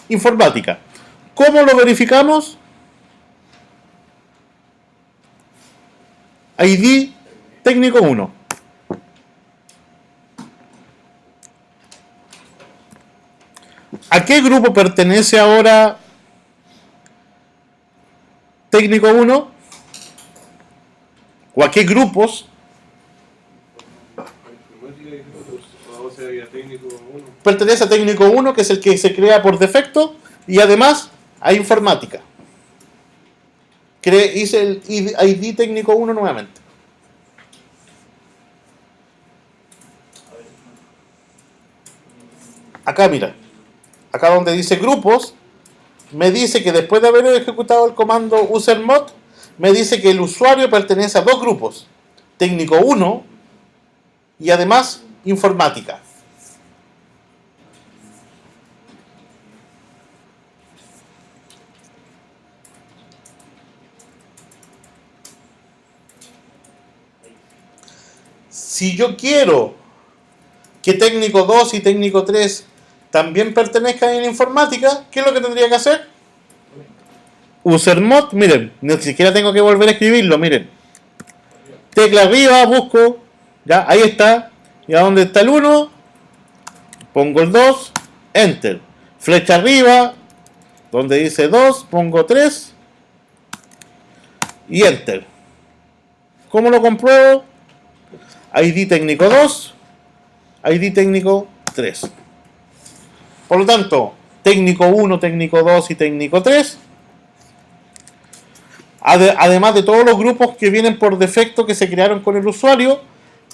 informática. ¿Cómo lo verificamos? ID técnico 1. ¿A qué grupo pertenece ahora técnico 1? ¿O a qué grupos? Pertenece a técnico 1, que es el que se crea por defecto, y además a informática. Hice el ID técnico 1 nuevamente. Acá mira, acá donde dice grupos, me dice que después de haber ejecutado el comando usermod, me dice que el usuario pertenece a dos grupos, técnico 1 y además informática. Si yo quiero que técnico 2 y técnico 3 también pertenezcan en informática, ¿qué es lo que tendría que hacer? Usermod, miren, ni siquiera tengo que volver a escribirlo, miren. Tecla arriba, busco, ya, ahí está. Y a dónde está el 1, pongo el 2, enter. Flecha arriba, donde dice 2, pongo 3 y enter. ¿Cómo lo compruebo? ID técnico 2, ID técnico 3. Por lo tanto, técnico 1, técnico 2 y técnico 3, además de todos los grupos que vienen por defecto que se crearon con el usuario,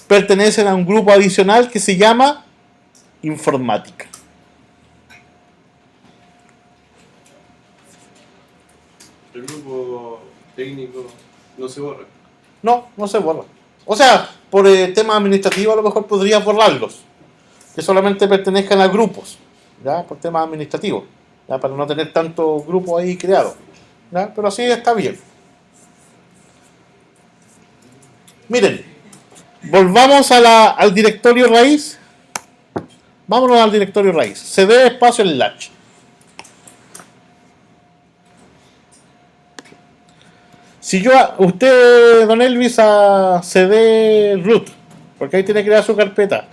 pertenecen a un grupo adicional que se llama informática. El grupo técnico no se borra. No, no se borra. O sea, por temas administrativos a lo mejor podrías borrarlos, que solamente pertenezcan a grupos, ¿ya? Por temas administrativos, ¿ya? Para no tener tantos grupos ahí creados, ¿ya? Pero así está bien. Miren, volvamos al directorio raíz. Vámonos al directorio raíz. cd espacio el latch. Si yo, usted, don Elvis, a cd root, porque ahí tiene que crear su carpeta.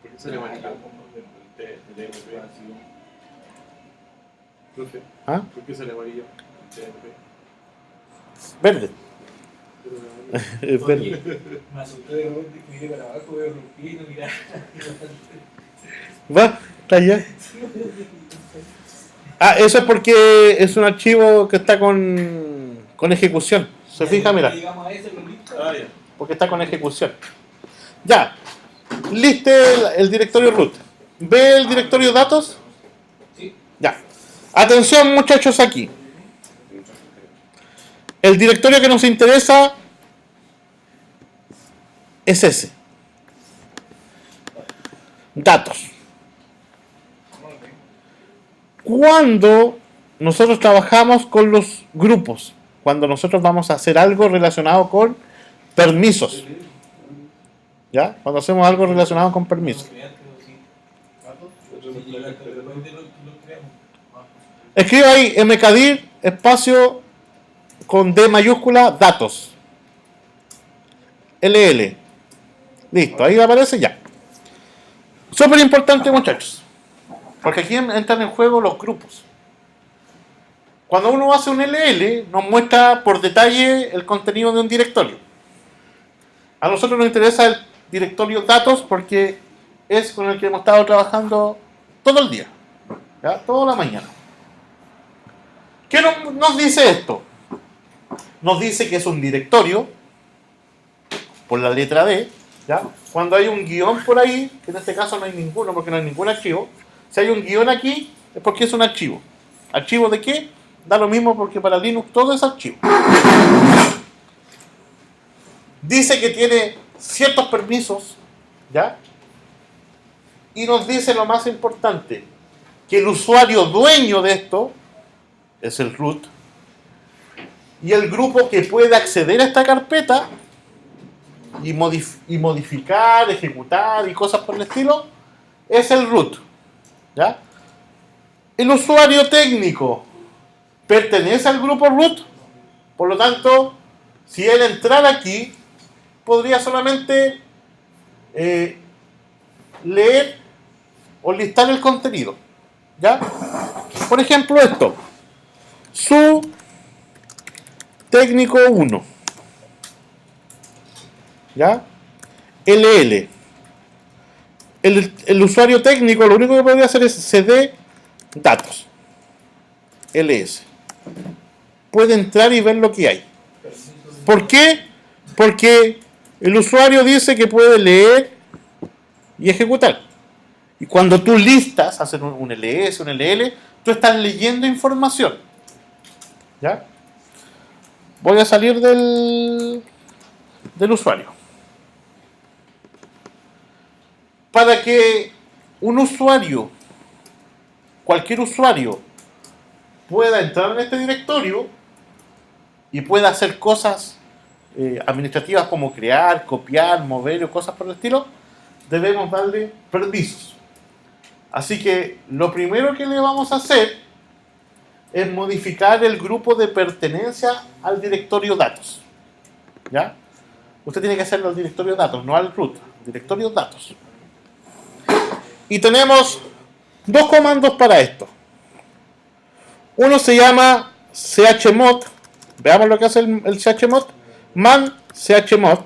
¿Por qué sale amarillo? Profe, ¿Ah? ¿por qué sale amarillo? TNP. Verde. Pero Es verde. Oye, me asusté de repente que miré para abajo, veo rompí y no miraba. Va, está allá. Ah, eso es porque es un archivo que está con ejecución. ¿Se fija? Mira. Llegamos a ese, lo listo. Ah, ya. Porque está con ejecución. Ya. Liste el directorio root. ¿Ve el directorio datos? Sí. Ya. Atención, muchachos, aquí. El directorio que nos interesa es ese. Datos. Cuando nosotros trabajamos con los grupos, cuando nosotros vamos a hacer algo relacionado con permisos, ¿ya? Cuando hacemos algo relacionado con permisos. Escribo ahí mkdir espacio con D mayúscula datos. LL. Listo, ahí aparece ya. Súper importante, muchachos. Porque aquí entran en juego los grupos. Cuando uno hace un LL, nos muestra por detalle el contenido de un directorio. A nosotros nos interesa el directorio datos porque es con el que hemos estado trabajando todo el día, ¿ya? Toda la mañana. ¿Qué nos dice esto? Nos dice que es un directorio por la letra D, ¿ya? Cuando hay un guión por ahí, que en este caso no hay ninguno porque no hay ningún archivo, si hay un guión aquí es porque es un archivo. ¿Archivo de qué? Da lo mismo porque para Linux todo es archivo. Dice que tiene ciertos permisos, ¿ya? Y nos dice lo más importante, que el usuario dueño de esto es el root y el grupo que puede acceder a esta carpeta y modificar, ejecutar y cosas por el estilo es el root, ¿ya? El usuario técnico pertenece al grupo root, por lo tanto, si él entrara aquí, podría solamente leer o listar el contenido, ¿ya? Por ejemplo, esto, su técnico 1, ¿ya? LL. El usuario técnico lo único que podría hacer es cd datos ls. puede entrar y ver lo que hay. ¿Por qué? Porque el usuario dice que puede leer y ejecutar. Y cuando tú listas, haces un ls, un ll, tú estás leyendo información. ¿Ya? Voy a salir del usuario. Para que un usuario, cualquier usuario, pueda entrar en este directorio y pueda hacer cosas administrativas como crear, copiar, mover o cosas por el estilo, debemos darle permisos. Así que lo primero que le vamos a hacer es modificar el grupo de pertenencia al directorio datos. ¿Ya? Usted tiene que hacerlo al directorio datos, no al root, directorio datos. Y tenemos dos comandos para esto. Uno se llama chmod. Veamos lo que hace el chmod. Man chmod.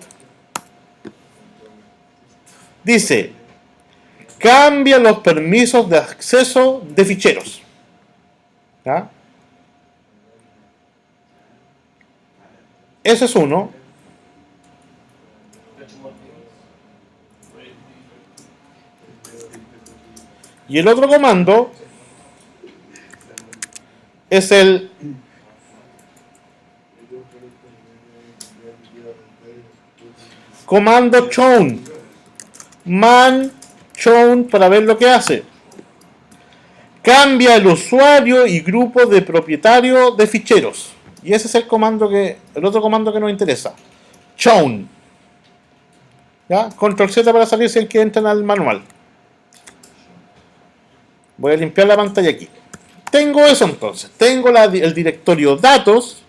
Dice, cambia los permisos de acceso de ficheros. ¿Ya? Ese es uno. Y el otro comando es el comando chown. Man chown para ver lo que hace. Cambia el usuario y grupo de propietario de ficheros. Y ese es el otro comando que nos interesa. Chown. ¿Ya? Control Z para salir si hay que entran al manual. Voy a limpiar la pantalla aquí. Tengo eso entonces. Tengo el directorio datos.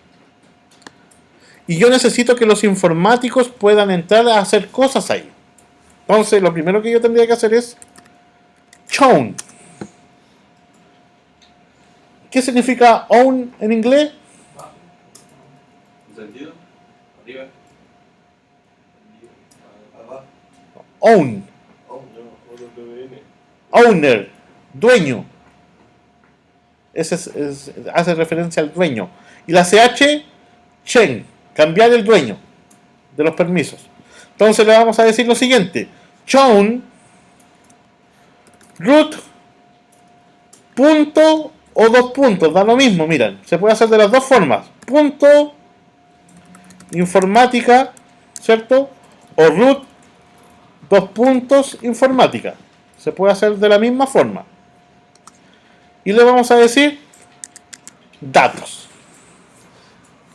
Y yo necesito que los informáticos puedan entrar a hacer cosas ahí. Entonces, lo primero que yo tendría que hacer es chown. ¿Qué significa own en inglés? ¿Encendido? Arriba. Abajo. Own. Owner. Dueño. Ese hace referencia al dueño. Y la CH, chen. Cambiar el dueño de los permisos. Entonces le vamos a decir lo siguiente. Chown root punto o dos puntos. Da lo mismo, miren. Se puede hacer de las dos formas. Punto informática, ¿cierto? O root dos puntos informática. Se puede hacer de la misma forma. Y le vamos a decir datos.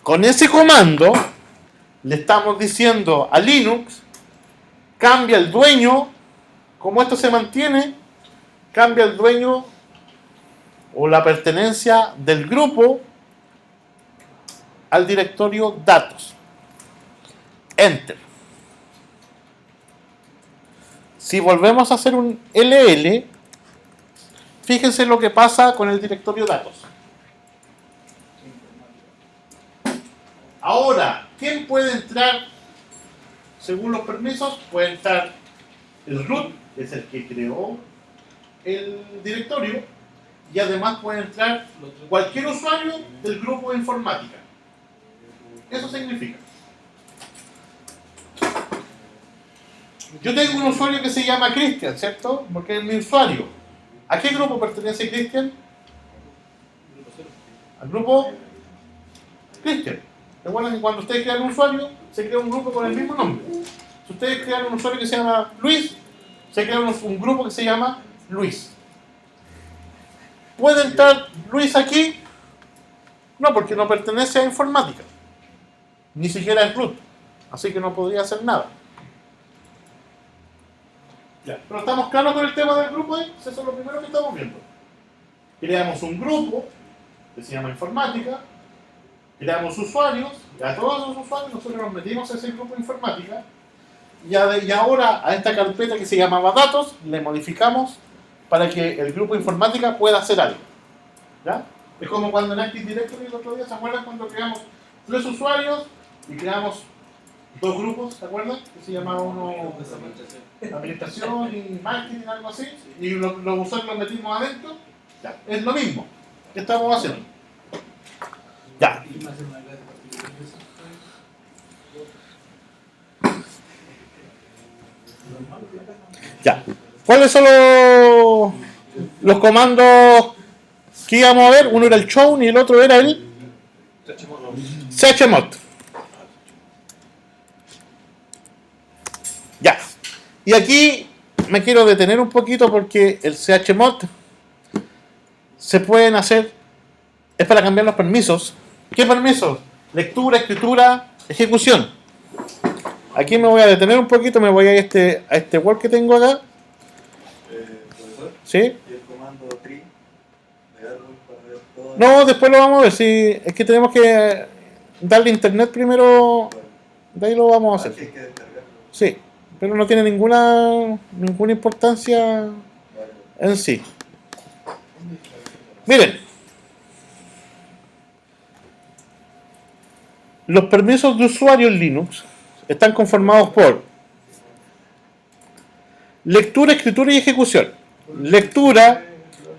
Con ese comando le estamos diciendo a Linux, cambia el dueño, como esto se mantiene, cambia el dueño o la pertenencia del grupo al directorio datos. Enter. Si volvemos a hacer un LL, fíjense lo que pasa con el directorio datos. Ahora, ¿quién puede entrar según los permisos? Puede entrar el root, que es el que creó el directorio, y además puede entrar cualquier usuario del grupo de informática. Eso significa. Yo tengo un usuario que se llama Cristian, ¿cierto? Porque es mi usuario. ¿A qué grupo pertenece Cristian? Al grupo Cristian. Recuerden que cuando ustedes crean un usuario, se crea un grupo con el mismo nombre. Si ustedes crean un usuario que se llama Luis, se crea un grupo que se llama Luis. ¿Puede entrar Luis aquí? No, porque no pertenece a informática. Ni siquiera es root. Así que no podría hacer nada. Ya. Pero estamos claros con el tema del grupo ahí. Eso es lo primero que estamos viendo. Creamos un grupo que se llama informática. Creamos usuarios, y a todos los usuarios nosotros nos metimos en ese grupo de informática y ahora a esta carpeta que se llamaba datos le modificamos para que el grupo de informática pueda hacer algo. ¿Ya? Es como cuando en Active Directory el otro día, ¿se acuerdan cuando creamos 3 usuarios y creamos 2 grupos? ¿Se acuerdan? Que se llamaba uno administración y marketing, algo así, y los usuarios los metimos adentro. Ya, es lo mismo que estamos haciendo. Ya. Ya. ¿Cuáles son los comandos que íbamos a ver? Uno era el chown y el otro era el chmod. Ya. Y aquí me quiero detener un poquito porque el chmod se pueden hacer, es para cambiar los permisos. ¿Qué permisos? Lectura, escritura, ejecución. Aquí me voy a detener un poquito, me voy a este Word que tengo acá. Profesor, ¿Sí? ¿y el comando tree de error para ver todo? No, después lo vamos a ver. Sí, es que tenemos que darle internet primero. De ahí lo vamos a Hay hacer. que descargarlo. Sí, pero no tiene ninguna importancia Vale. en sí. Miren, los permisos de usuario en Linux están conformados por lectura, escritura y ejecución. Lectura,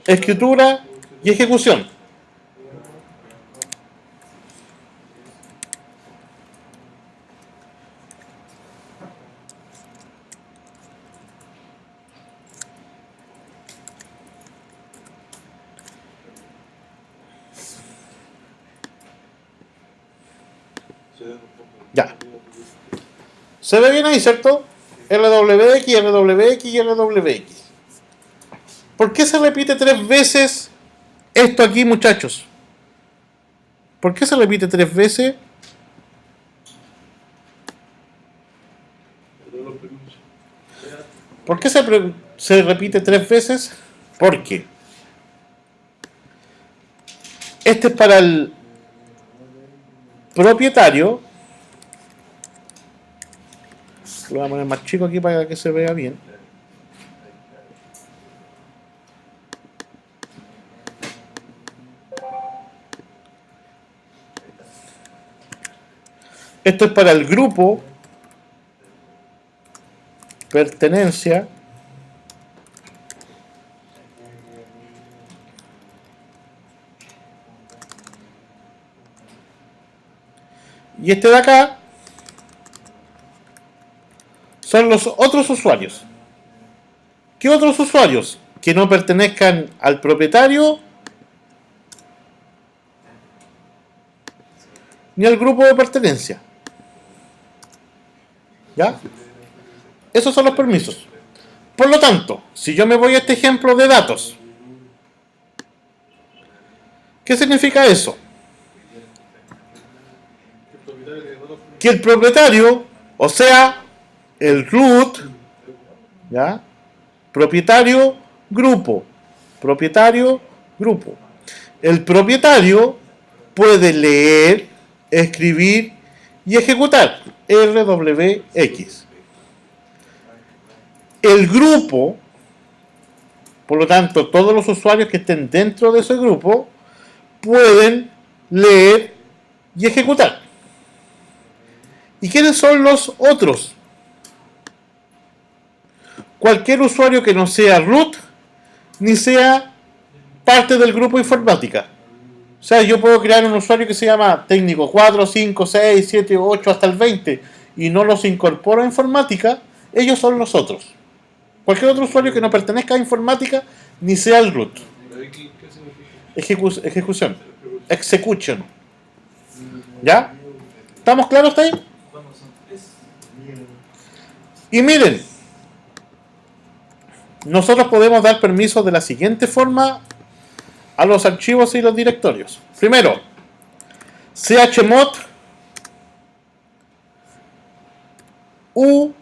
escritura y ejecución. Ya. ¿Se ve bien ahí, cierto? LWX, LWX y LWX. ¿Por qué se repite 3 veces esto aquí, muchachos? ¿Por qué se repite 3 veces? ¿Por qué se repite 3 veces? Porque este es para el propietario. Lo voy a poner más chico aquí para que se vea bien. Esto es para el grupo pertenencia. Y este de acá son los otros usuarios. ¿Qué otros usuarios? Que no pertenezcan al propietario ni al grupo de pertenencia. ¿Ya? Esos son los permisos. Por lo tanto, si yo me voy a este ejemplo de datos, ¿qué significa eso? Que el propietario, o sea, el root, ¿ya? Propietario, grupo. Propietario, grupo. El propietario puede leer, escribir y ejecutar RWX. El grupo, por lo tanto, todos los usuarios que estén dentro de ese grupo pueden leer y ejecutar. ¿Y quiénes son los otros? Cualquier usuario que no sea root ni sea parte del grupo informática. O sea, yo puedo crear un usuario que se llama técnico 4, 5, 6, 7, 8 hasta el 20 y no los incorporo a informática, ellos son los otros. Cualquier otro usuario que no pertenezca a informática ni sea el root. ¿Qué significa? Ejecución. Execution. ¿Ya? ¿Estamos claros hasta ahí? Y miren, nosotros podemos dar permisos de la siguiente forma a los archivos y los directorios. Primero, chmod u.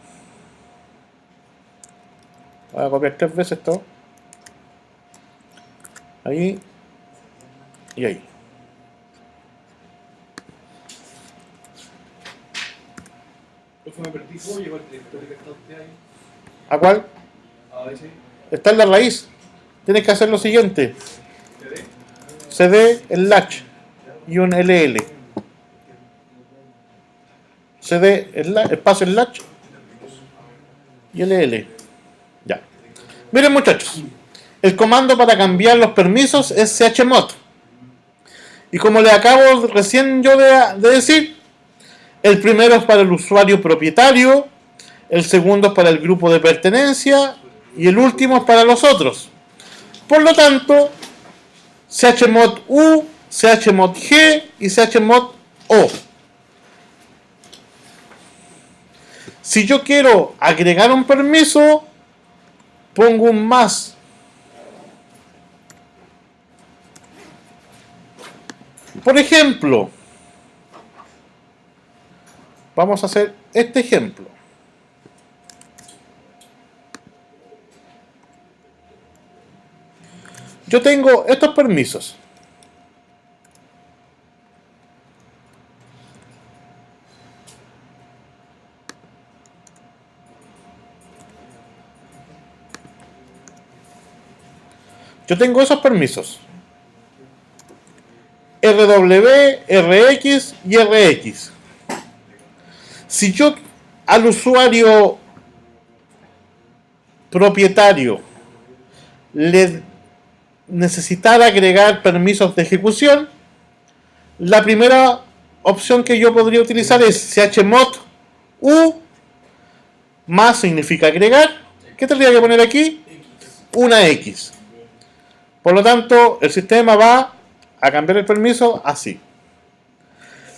Voy a copiar 3 veces esto. Ahí y ahí. Me perdí, ¿cómo llegó el directorio que está usted ahí? ¿A cuál? A ese, Está en la raíz. Tienes que hacer lo siguiente: CD. cd, el latch y un ll. cd, espacio el latch y ll. Ya. Miren, muchachos, el comando para cambiar los permisos es chmod. Y como le acabo recién yo de decir, el primero es para el usuario propietario, el segundo es para el grupo de pertenencia y el último es para los otros. Por lo tanto, chmod u, chmod g y chmod o. Si yo quiero agregar un permiso, pongo un más. Por ejemplo, vamos a hacer este ejemplo. Yo tengo estos permisos. Yo tengo esos permisos. RW, RX y RX. Si yo al usuario propietario le necesitara agregar permisos de ejecución, la primera opción que yo podría utilizar es chmod u, más significa agregar. ¿Qué tendría que poner aquí? Una X. Por lo tanto, el sistema va a cambiar el permiso así.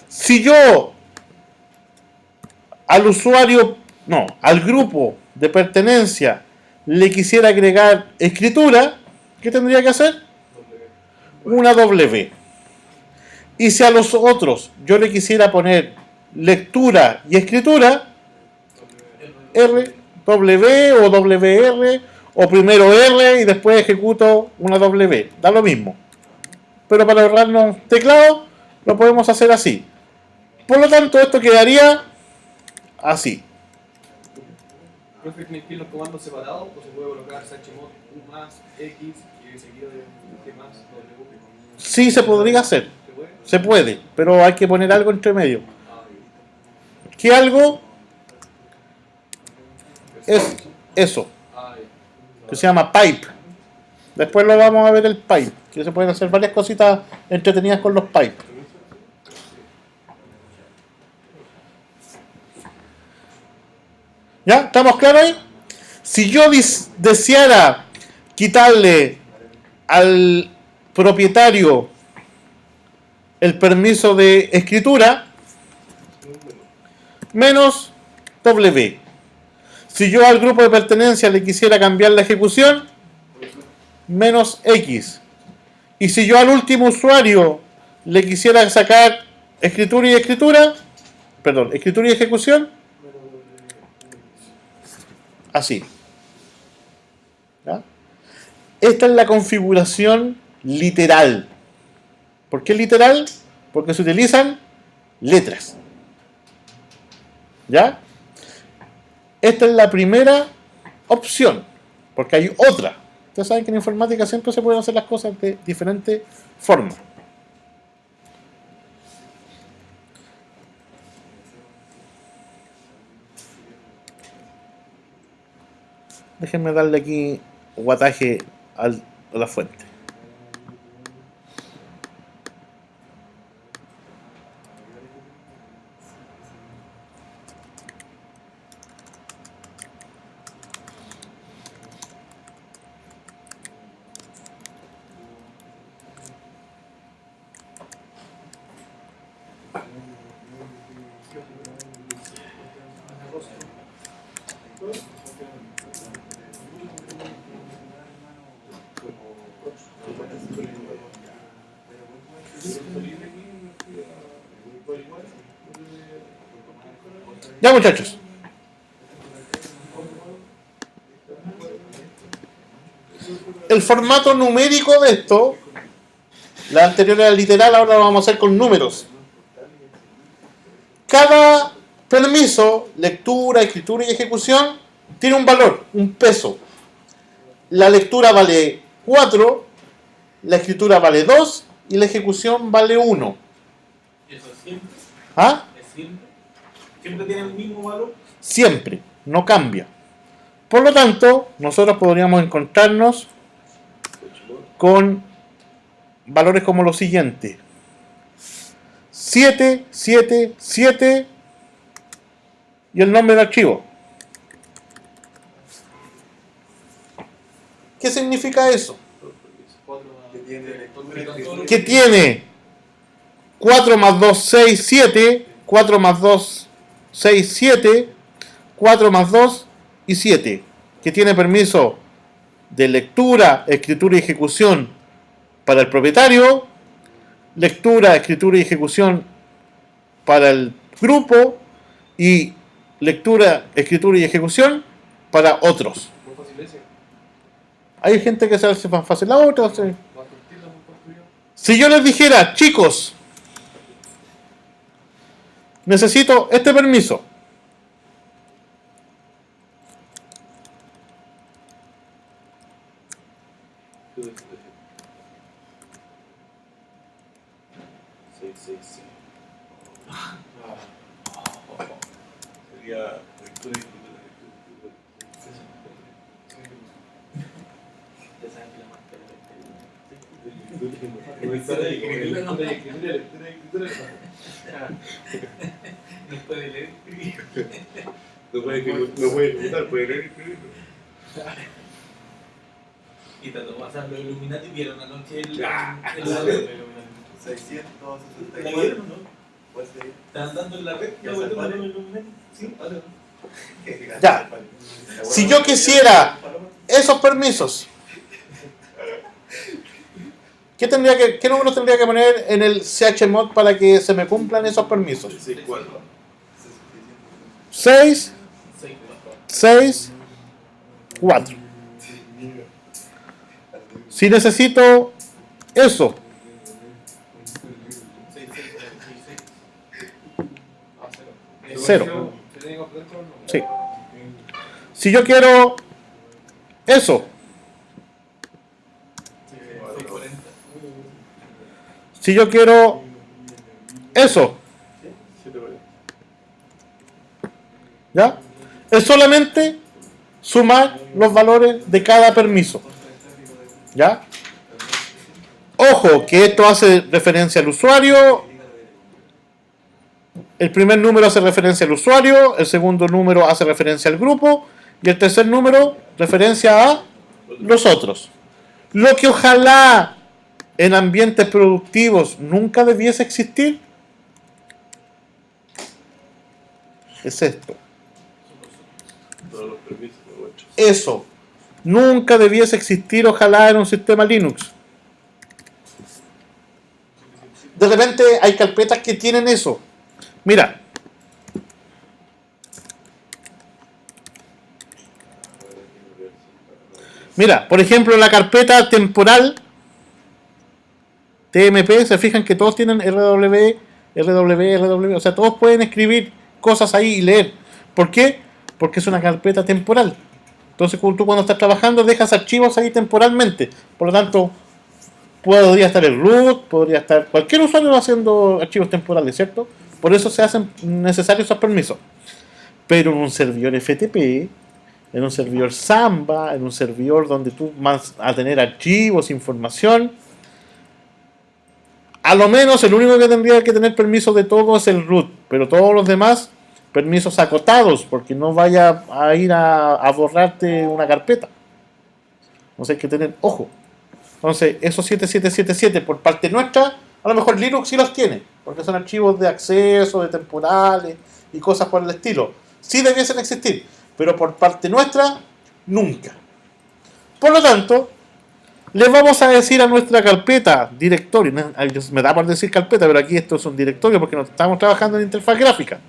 Si yo al usuario, no, al grupo de pertenencia le quisiera agregar escritura, ¿qué tendría que hacer? Una W. Y si a los otros yo le quisiera poner lectura y escritura, R, W o WR, o primero R y después ejecuto una W. Da lo mismo. Pero para ahorrarnos teclado, lo podemos hacer así. Por lo tanto, esto quedaría así. ¿Profe, tiene que ir los comandos separados o se puede colocar chmod u más x y seguido de g más w? Sí, se podría hacer. ¿Se puede? Se puede, pero hay que poner algo entre medio. ¿Qué algo? Es eso, que se llama pipe. Después lo vamos a ver el pipe, que se pueden hacer varias cositas entretenidas con los pipes. ¿Ya? ¿Estamos claros ahí? Si yo deseara quitarle al propietario el permiso de escritura, menos W. Si yo al grupo de pertenencia le quisiera cambiar la ejecución, menos X. Y si yo al último usuario le quisiera sacar escritura y ejecución, así. ¿Ya? Esta es la configuración literal. ¿Por qué literal? Porque se utilizan letras. ¿Ya? Esta es la primera opción, porque hay otra. Ustedes saben que en informática siempre se pueden hacer las cosas de diferentes formas. Déjenme darle aquí guataje a la fuente. Ya, muchachos. El formato numérico de esto, la anterior era literal, ahora lo vamos a hacer con números. Cada permiso, lectura, escritura y ejecución, tiene un valor, un peso. La lectura vale 4, la escritura vale 2 y la ejecución vale 1. ¿Eso es siempre? ¿Ah? ¿Es siempre? ¿Siempre tiene el mismo valor? Siempre, no cambia. Por lo tanto, nosotros podríamos encontrarnos con valores como lo siguiente. 777 y el nombre del archivo. ¿Qué significa eso? Que tiene lectura, escritura. Que tiene 4 más 2, 6, 7, 4 más 2, 6, 7, 4 más 2 y 7. Que tiene permiso de lectura, escritura y ejecución para el propietario, lectura, escritura y ejecución para el grupo y lectura, escritura y ejecución para otros. Muy fácil ese. Hay gente que se hace más fácil la otra. Más cortito, muy construido. Si yo les dijera, chicos, necesito este permiso. Sería lectura, escritura, No puede leer. no puede ejecutar, puede leer y escribir. Y tanto pasar los Illuminati vieron anoche el Ah. la red. ¿La 664. vieron, no? ¿Cuál sería? Estaban dando en la red ¿Ya la cuestión se de los Illuminati. Sí, vale. Ya. Si yo quisiera esos permisos, ¿qué número tendría que poner en el chmod para que se me cumplan esos permisos? 64. 6, 6, 6, 4. Si necesito eso, 6, 6, 0. ¿Se tiene que completar con el nombre? Sí. Si yo quiero eso, 40. si yo quiero eso, ¿ya? Es solamente sumar los valores de cada permiso, ¿ya? Ojo, que esto hace referencia al usuario. El primer número hace referencia al usuario, el segundo número hace referencia al grupo y el tercer número referencia a los otros. Lo que ojalá en ambientes productivos nunca debiese existir es esto. Todos los permisos, 8. Eso nunca debiese existir, ojalá, en un sistema Linux. De repente hay carpetas que tienen eso. Mira. Mira, por ejemplo, la carpeta temporal TMP, se fijan que todos tienen RW, o sea, todos pueden escribir cosas ahí y leer. ¿Por qué? Porque es una carpeta temporal. Entonces, tú cuando estás trabajando dejas archivos ahí temporalmente. Por lo tanto, podría estar el root, podría estar cualquier usuario haciendo archivos temporales, ¿cierto? Por eso se hacen necesarios esos permisos. Pero en un servidor FTP, en un servidor Samba, en un servidor donde tú vas a tener archivos, información, a lo menos el único que tendría que tener permiso de todo es el root, pero todos los demás permisos acotados, porque no vaya a ir a borrarte una carpeta. Entonces hay que tener ojo. Entonces, esos 7777 por parte nuestra, a lo mejor Linux sí los tiene, porque son archivos de acceso, de temporales y cosas por el estilo. Sí debiesen existir, pero por parte nuestra, nunca. Por lo tanto, les vamos a decir a nuestra carpeta, directorio, me da por decir carpeta, pero aquí esto es un directorio porque no estamos trabajando en interfaz gráfica.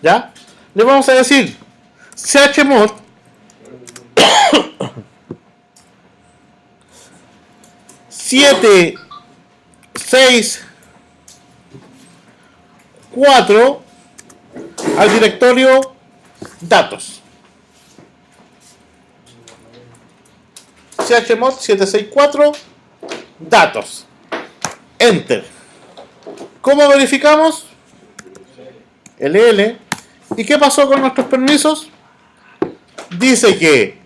¿Ya? Les vamos a decir chmod ...7, 6, 4 al directorio datos. chmod 764 datos. Enter. ¿Cómo verificamos? LL. ¿Y qué pasó con nuestros permisos? Dice que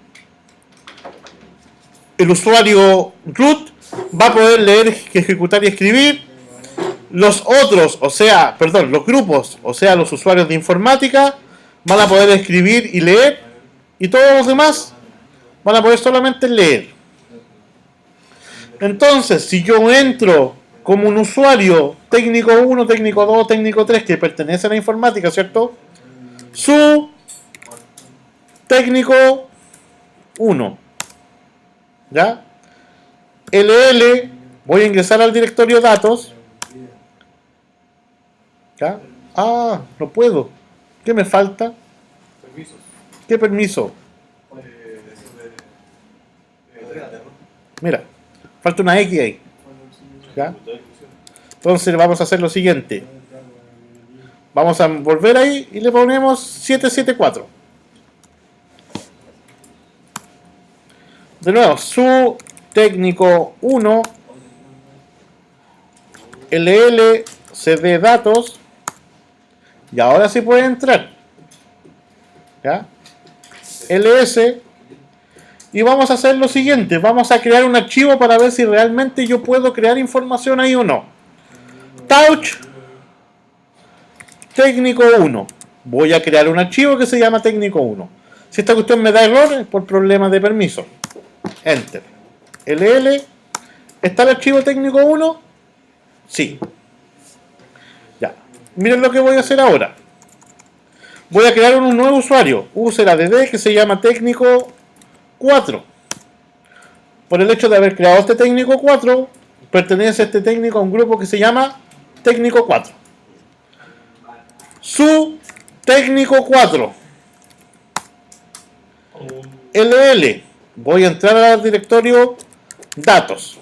el usuario root va a poder leer, ejecutar y escribir. Los otros, o sea, perdón, los grupos, o sea, los usuarios de informática, van a poder escribir y leer, y todos los demás van a poder solamente leer. Entonces, si yo entro como un usuario técnico 1, técnico 2, técnico 3, que pertenece a la informática, ¿cierto? Su técnico 1, ¿ya? LL, voy a ingresar al directorio datos, ¿ya? Ah, no puedo. ¿Qué me falta? Permisos. ¿Qué permiso? Mira, falta una X ahí, ¿ya? Entonces vamos a hacer lo siguiente. Vamos a volver ahí y le ponemos 774. De nuevo, su técnico 1 LL CD datos, y ahora sí puede entrar, ¿ya? LS, y vamos a hacer lo siguiente, vamos a crear un archivo para ver si realmente yo puedo crear información ahí o no. Touch técnico 1, voy a crear un archivo que se llama técnico 1. Si esta cuestión me da error es por problemas de permiso. Enter. LL, ¿está el archivo técnico 1? Sí. Ya. Miren lo que voy a hacer ahora. Voy a crear un nuevo usuario, user add, que se llama técnico 4. Por el hecho de haber creado este técnico 4, pertenece este técnico a un grupo que se llama técnico 4. Su técnico 4. LL. Voy a entrar al directorio datos.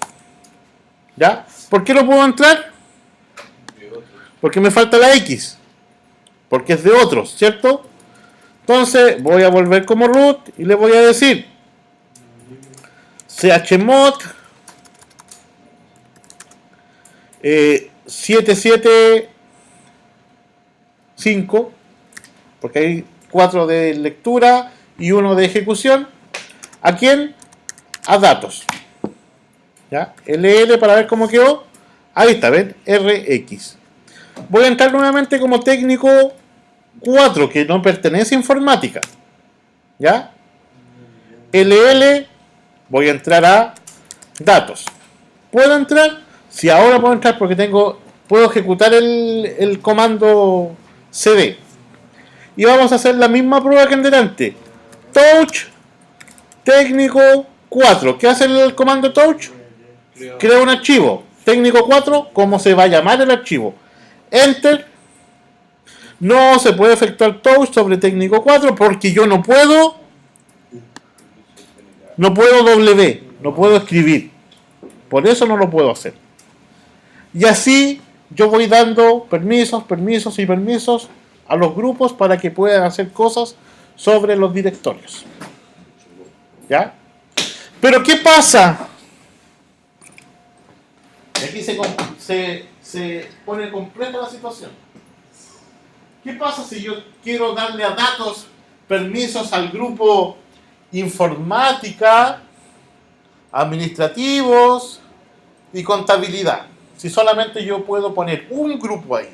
¿Ya? ¿Por qué no puedo entrar? Porque me falta la X. Porque es de otros, ¿cierto? Entonces voy a volver como root y le voy a decir chmod 775, porque hay 4 de lectura y 1 de ejecución. ¿A quién? A datos. ¿Ya? LL para ver cómo quedó. Ahí está, ¿ven? RX. Voy a entrar nuevamente como técnico 4, que no pertenece a informática. ¿Ya? LL, voy a entrar a datos. ¿Puedo entrar? Sí, ahora puedo entrar porque puedo ejecutar el comando cd. Y vamos a hacer la misma prueba que en delante. Touch técnico 4. ¿Qué hace el comando touch? Crea un archivo. Técnico 4, ¿cómo se va a llamar el archivo? Enter. No se puede efectuar touch sobre técnico 4 porque yo no puedo W, no puedo escribir. Por eso no lo puedo hacer. Y así yo voy dando permisos, permisos y permisos a los grupos para que puedan hacer cosas sobre los directorios. ¿Ya? Pero ¿qué pasa? Y aquí se pone completa la situación. ¿Qué pasa si yo quiero darle a datos permisos al grupo informática, administrativos y contabilidad? Si solamente yo puedo poner un grupo ahí.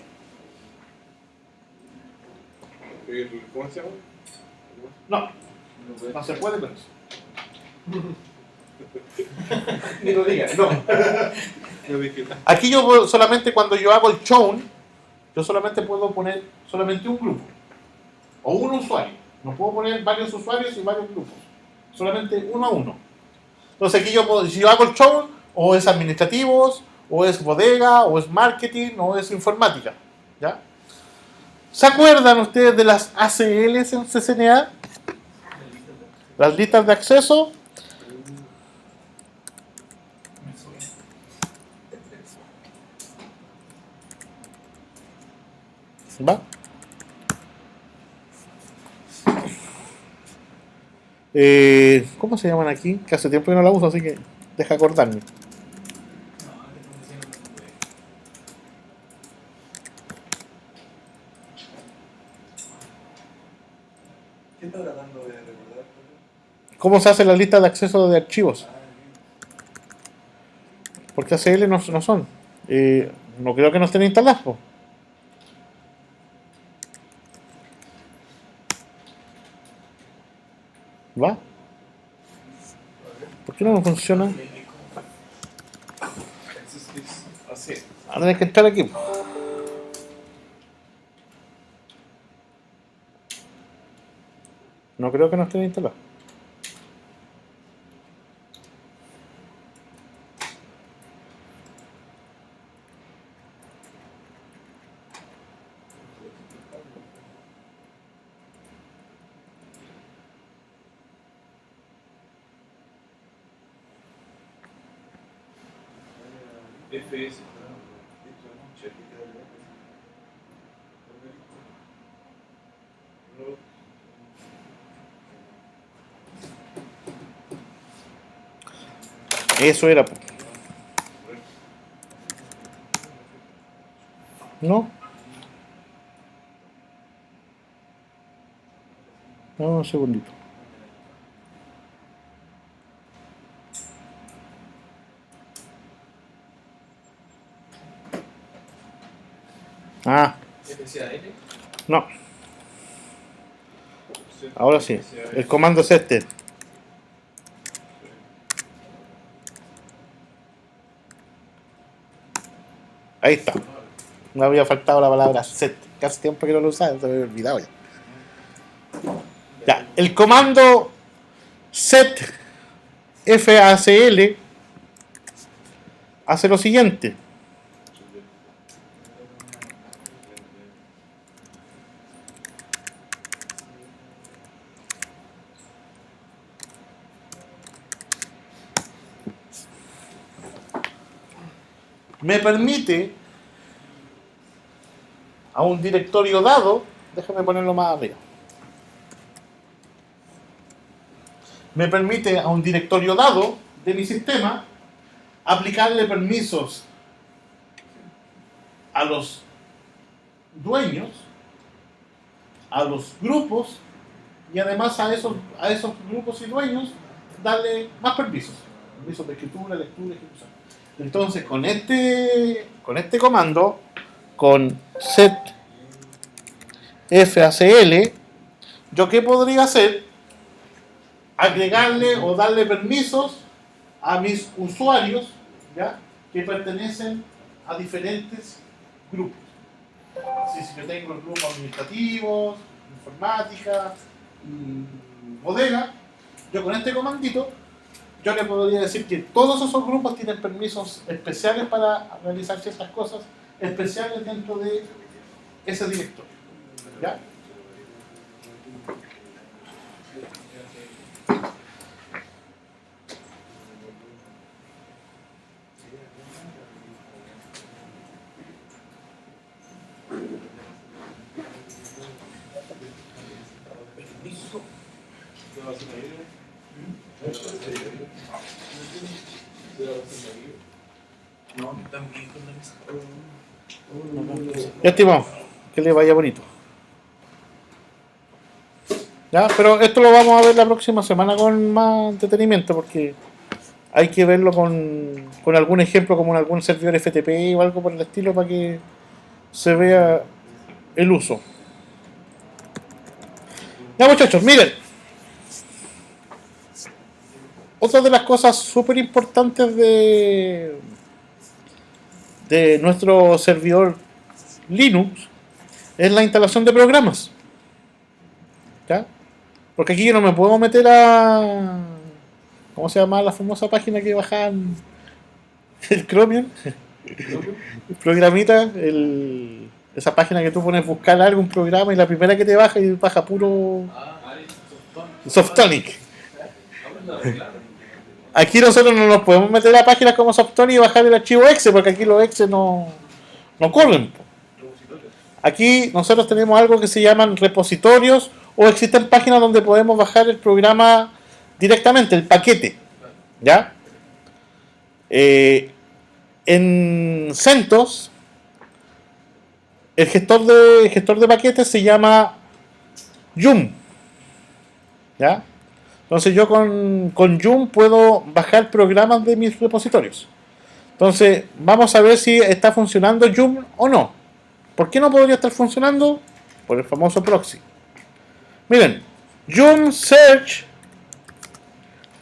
¿Cómo se llama? No se puede con eso. Ni lo digas, no. Aquí yo solamente cuando yo hago el chown, yo solamente puedo poner solamente un grupo o un usuario. No puedo poner varios usuarios y varios grupos. Solamente uno a uno. Entonces aquí si yo hago el chown, o es administrativos, o es bodega, o es marketing, o es informática. ¿Ya? ¿Se acuerdan ustedes de las ACLs en CCNA? Las listas de acceso. ¿Va? ¿Cómo se llaman aquí? Que hace tiempo que no la uso, así que deja acordarme. ¿Qué está tratando de recordar? ¿Cómo se hace la lista de acceso de archivos? Porque ACL no son. No creo que no estén instaladas, po. ¿Va? ¿Por qué no me funciona? Así. Ah, tenés que entrar aquí. No creo que no estén instaladas. FS. Eso era, po. ¿No? No, un segundito. Ah, FCAL. no. Ahora sí. El comando es este. Ahí está. Me había faltado la palabra set. Casi tiempo que no lo usaba, se me había olvidado ya. Ya, el comando set FACL hace lo siguiente. Me permite a un directorio dado, déjame ponerlo más arriba. Me permite a un directorio dado de mi sistema aplicarle permisos a los dueños, a los grupos y además a esos grupos y dueños darle más permisos. Permisos de escritura, lectura, ejecución. Entonces con este comando, con set FACL, ¿yo qué podría hacer? Agregarle o darle permisos a mis usuarios, ¿ya?, que pertenecen a diferentes grupos. Así, si yo tengo el grupo administrativos, informática, bodega, yo con este comandito, yo le podría decir que todos esos grupos tienen permisos especiales para realizar ciertas cosas especiales dentro de ese directorio. ¿Ya? Ya, estimado, que le vaya bonito. Ya, pero esto lo vamos a ver la próxima semana con más detenimiento porque hay que verlo con algún ejemplo como en algún servidor FTP o algo por el estilo para que se vea el uso. Ya, muchachos, miren. Otra de las cosas súper importantes de nuestro servidor Linux es la instalación de programas. ¿Ya? Porque aquí yo no me puedo meter a... ¿Cómo se llama la famosa página que bajan el Chromium? El programita, esa página que tú pones buscar algún programa y la primera que te baja y baja puro Softonic. Aquí nosotros no nos podemos meter a páginas como Softonic y bajar el archivo exe porque aquí los exe no corren. Aquí nosotros tenemos algo que se llaman repositorios o existen páginas donde podemos bajar el programa directamente, el paquete. ¿Ya? En CentOS, el gestor de paquetes se llama Yum. ¿Ya? Entonces yo con Yum puedo bajar programas de mis repositorios. Entonces, vamos a ver si está funcionando Joom o no. ¿Por qué no podría estar funcionando? Por el famoso proxy. Miren, Joom Search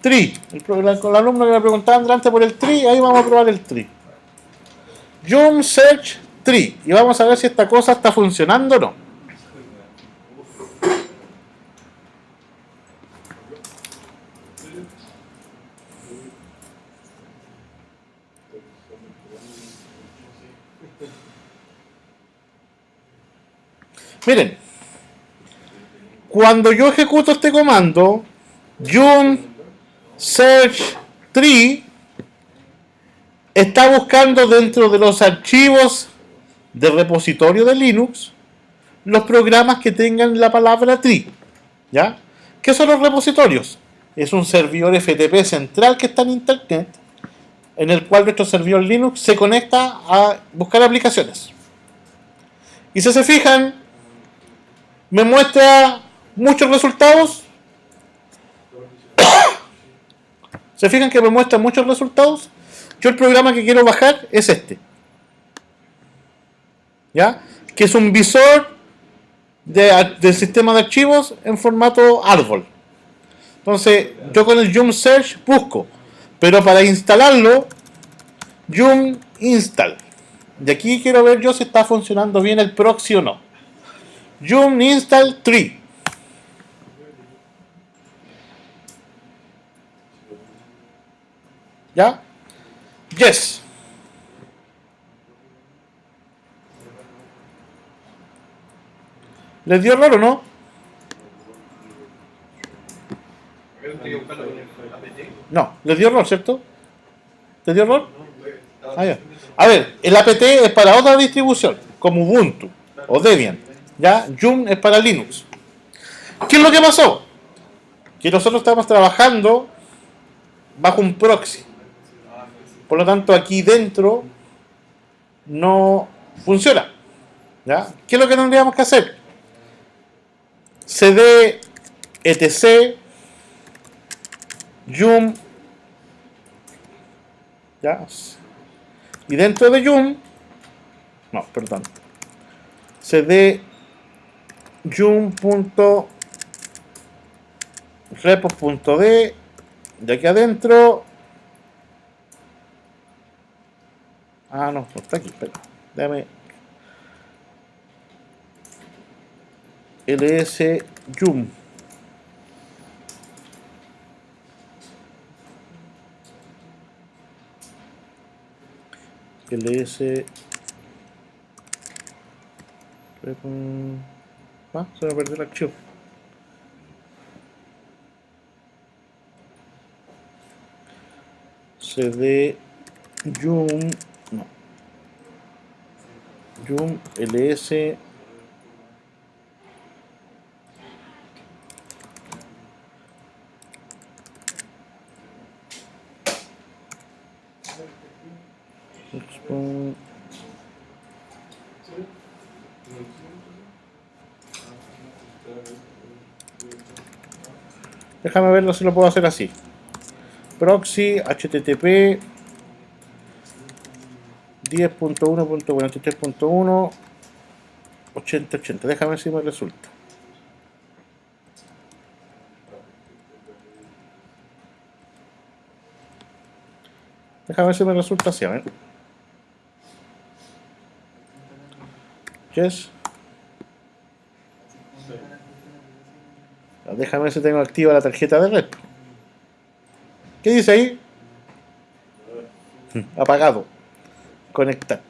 Tree. Con el alumno que me preguntaban delante por el tree, ahí vamos a probar el tree. Joom Search Tree. Y vamos a ver si esta cosa está funcionando o no. Miren, cuando yo ejecuto este comando, Joom Search Tree está buscando dentro de los archivos de repositorio de Linux los programas que tengan la palabra tree. ¿Ya? ¿Qué son los repositorios? Es un servidor FTP central que está en internet, en el cual nuestro servidor Linux se conecta a buscar aplicaciones. Y si se fijan, me muestra muchos resultados. ¿Se fijan que me muestra muchos resultados? Yo el programa que quiero bajar es este. ¿Ya? Que es un visor del sistema de archivos en formato árbol. Entonces, yo con el Joom Search busco. Pero para instalarlo, Joom Install. De aquí quiero ver yo si está funcionando bien el proxy o no. Joom Install Tree. ¿Ya? Yes. ¿Les dio error o no? No, les dio error, ¿cierto? ¿Les dio error? Ah, ya. A ver, el apt es para otra distribución, como Ubuntu o Debian. ¿Ya? Joom es para Linux. ¿Qué es lo que pasó? Que nosotros estamos trabajando bajo un proxy. Por lo tanto, aquí dentro no funciona. ¿Ya? ¿Qué es lo que tendríamos que hacer? cd etc Joom, ¿ya? Y dentro de Joom, no, perdón, cd joom.repos.d, de aquí adentro. Ah, no está aquí, espera, déjame. ls joom. ls se me perdió el archivo. cd joom, no, joom ls déjame verlo si lo puedo hacer así. Proxy http 10.1.43.1 8080. Déjame ver si me resulta. Déjame ver si me resulta así, a ver. Yes. Déjame ver si tengo activa la tarjeta de red. ¿Qué dice ahí? Apagado. Conectar.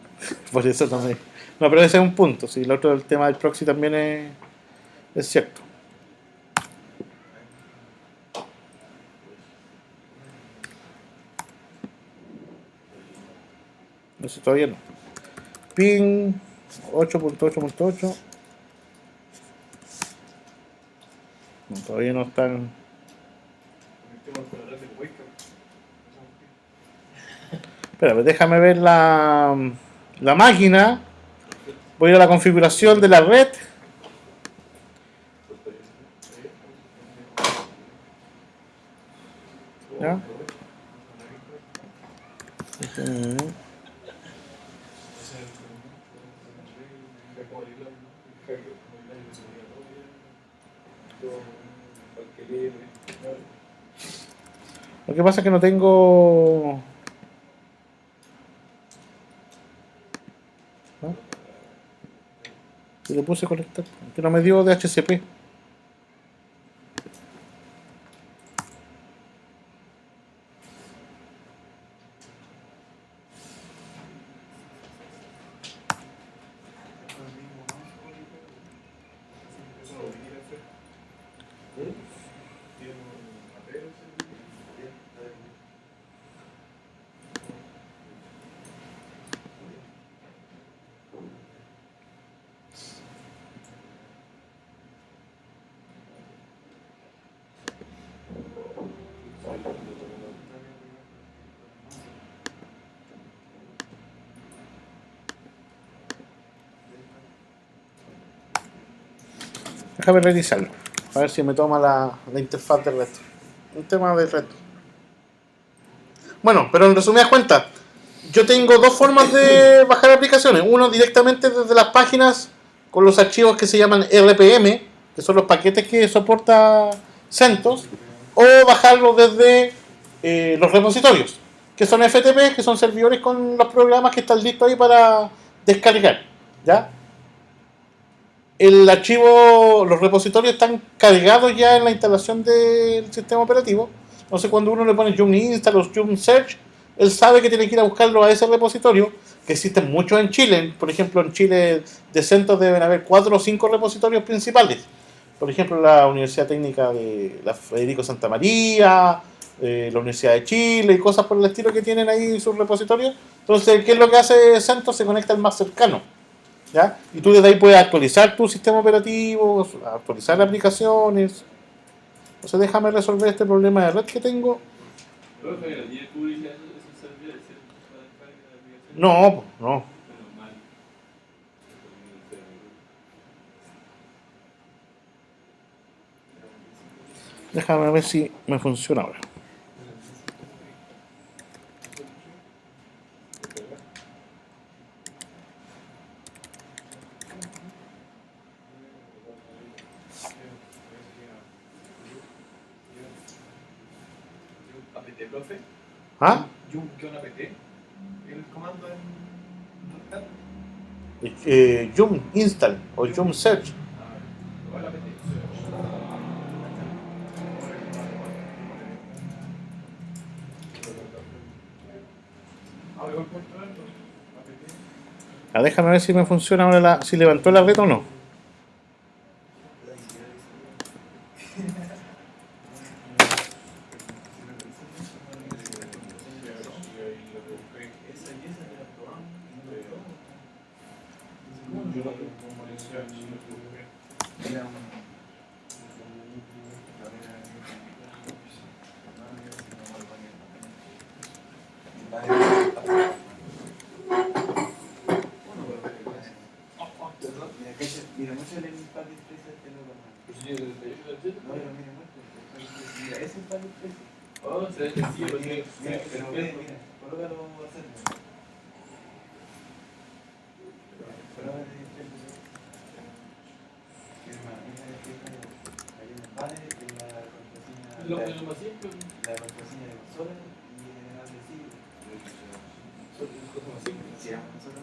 Por eso no me... No, pero ese es un punto. Si el otro, el tema del proxy también es cierto. No sé, todavía no. Ping 8.8.8. No, todavía no están. Espera, déjame ver la máquina. Voy a ir a la configuración de la red. ¿Ya? Lo que pasa es que no tengo... ¿Ah? Y le puse conectar, que no me dio DHCP. Déjame revisarlo. A ver si me toma la interfaz de red. Un tema de red. Bueno, pero en resumidas cuentas, yo tengo dos formas de bajar aplicaciones. Uno directamente desde las páginas con los archivos que se llaman RPM, que son los paquetes que soporta CentOS, o bajarlo desde los repositorios, que son FTP, que son servidores con los programas que están listos ahí para descargar. ¿Ya? El archivo, los repositorios están cargados ya en la instalación del sistema operativo. Entonces cuando uno le pone Joom Install o Joom Search, él sabe que tiene que ir a buscarlo a ese repositorio, que existen muchos en Chile. Por ejemplo, en Chile de CentOS deben haber 4 o 5 repositorios principales. Por ejemplo, la Universidad Técnica de la Federico Santa María, la Universidad de Chile y cosas por el estilo que tienen ahí sus repositorios. Entonces, ¿qué es lo que hace CentOS? Se conecta al más cercano. ¿Ya? Y tú desde ahí puedes actualizar tu sistema operativo, actualizar aplicaciones. Entonces déjame resolver este problema de red que tengo. No, no. Déjame ver si me funciona ahora. ¿APT, profe? ¿Ah? Joom-APT. El comando en Joom Install o Joom Search. igual APT. Déjame ver si me funciona ahora si levantó la red o no. Mira, muestra el empate 13 de lo no, mira, ese empate 13. Oh, se ve que sí, porque Pero mira, colócalo a hacer. Hay un empate en la contraseña. lo más simple. La contraseña de consola y en el adhesivo. Son cosas más simples. Se llama consola.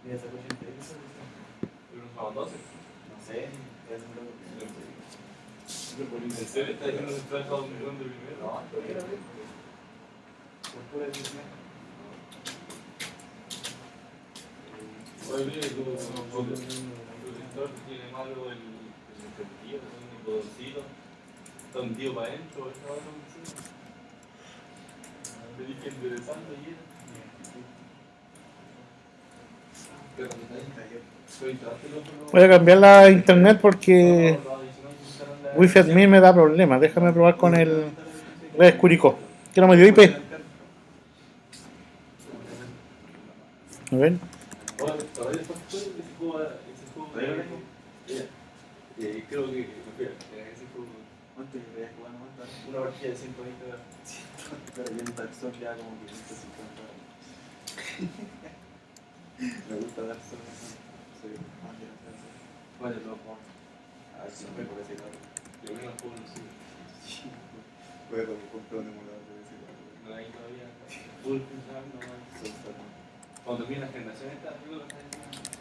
Mira, sacó 80 eso. Pero nos abandonase. No sé, ya se me lo ¿En serio? ¿Está diciendo que se trae todo un millón de primero? no, todavía lo veo. Por pura decisión. Oye, mire, tu protector tiene algo del sentido, un botoncito. Está un tío para adentro, esta hora no sé. Te dije interesante y era. Voy a cambiar la internet porque Wi-Fi admin me da problemas. Déjame probar con el Red Curicó, que no me dio IP. A ver. Creo que ese juego ¿Cuánto llegaría jugando? ¿Cuánto? Una partida de 120 horas. Pero yo en Dark Souls ya como 550 horas. Me gusta Dark Souls. Soy fan de Dark Souls. ¿Cuál es lo mejor? A ver si no me por ese lado. Yo me lo juego, no sé. Puedo comprar un emulador de ese lado. No hay todavía. Full pensar, no hay. Souls también. Cuando termine la generación esta, digo lo que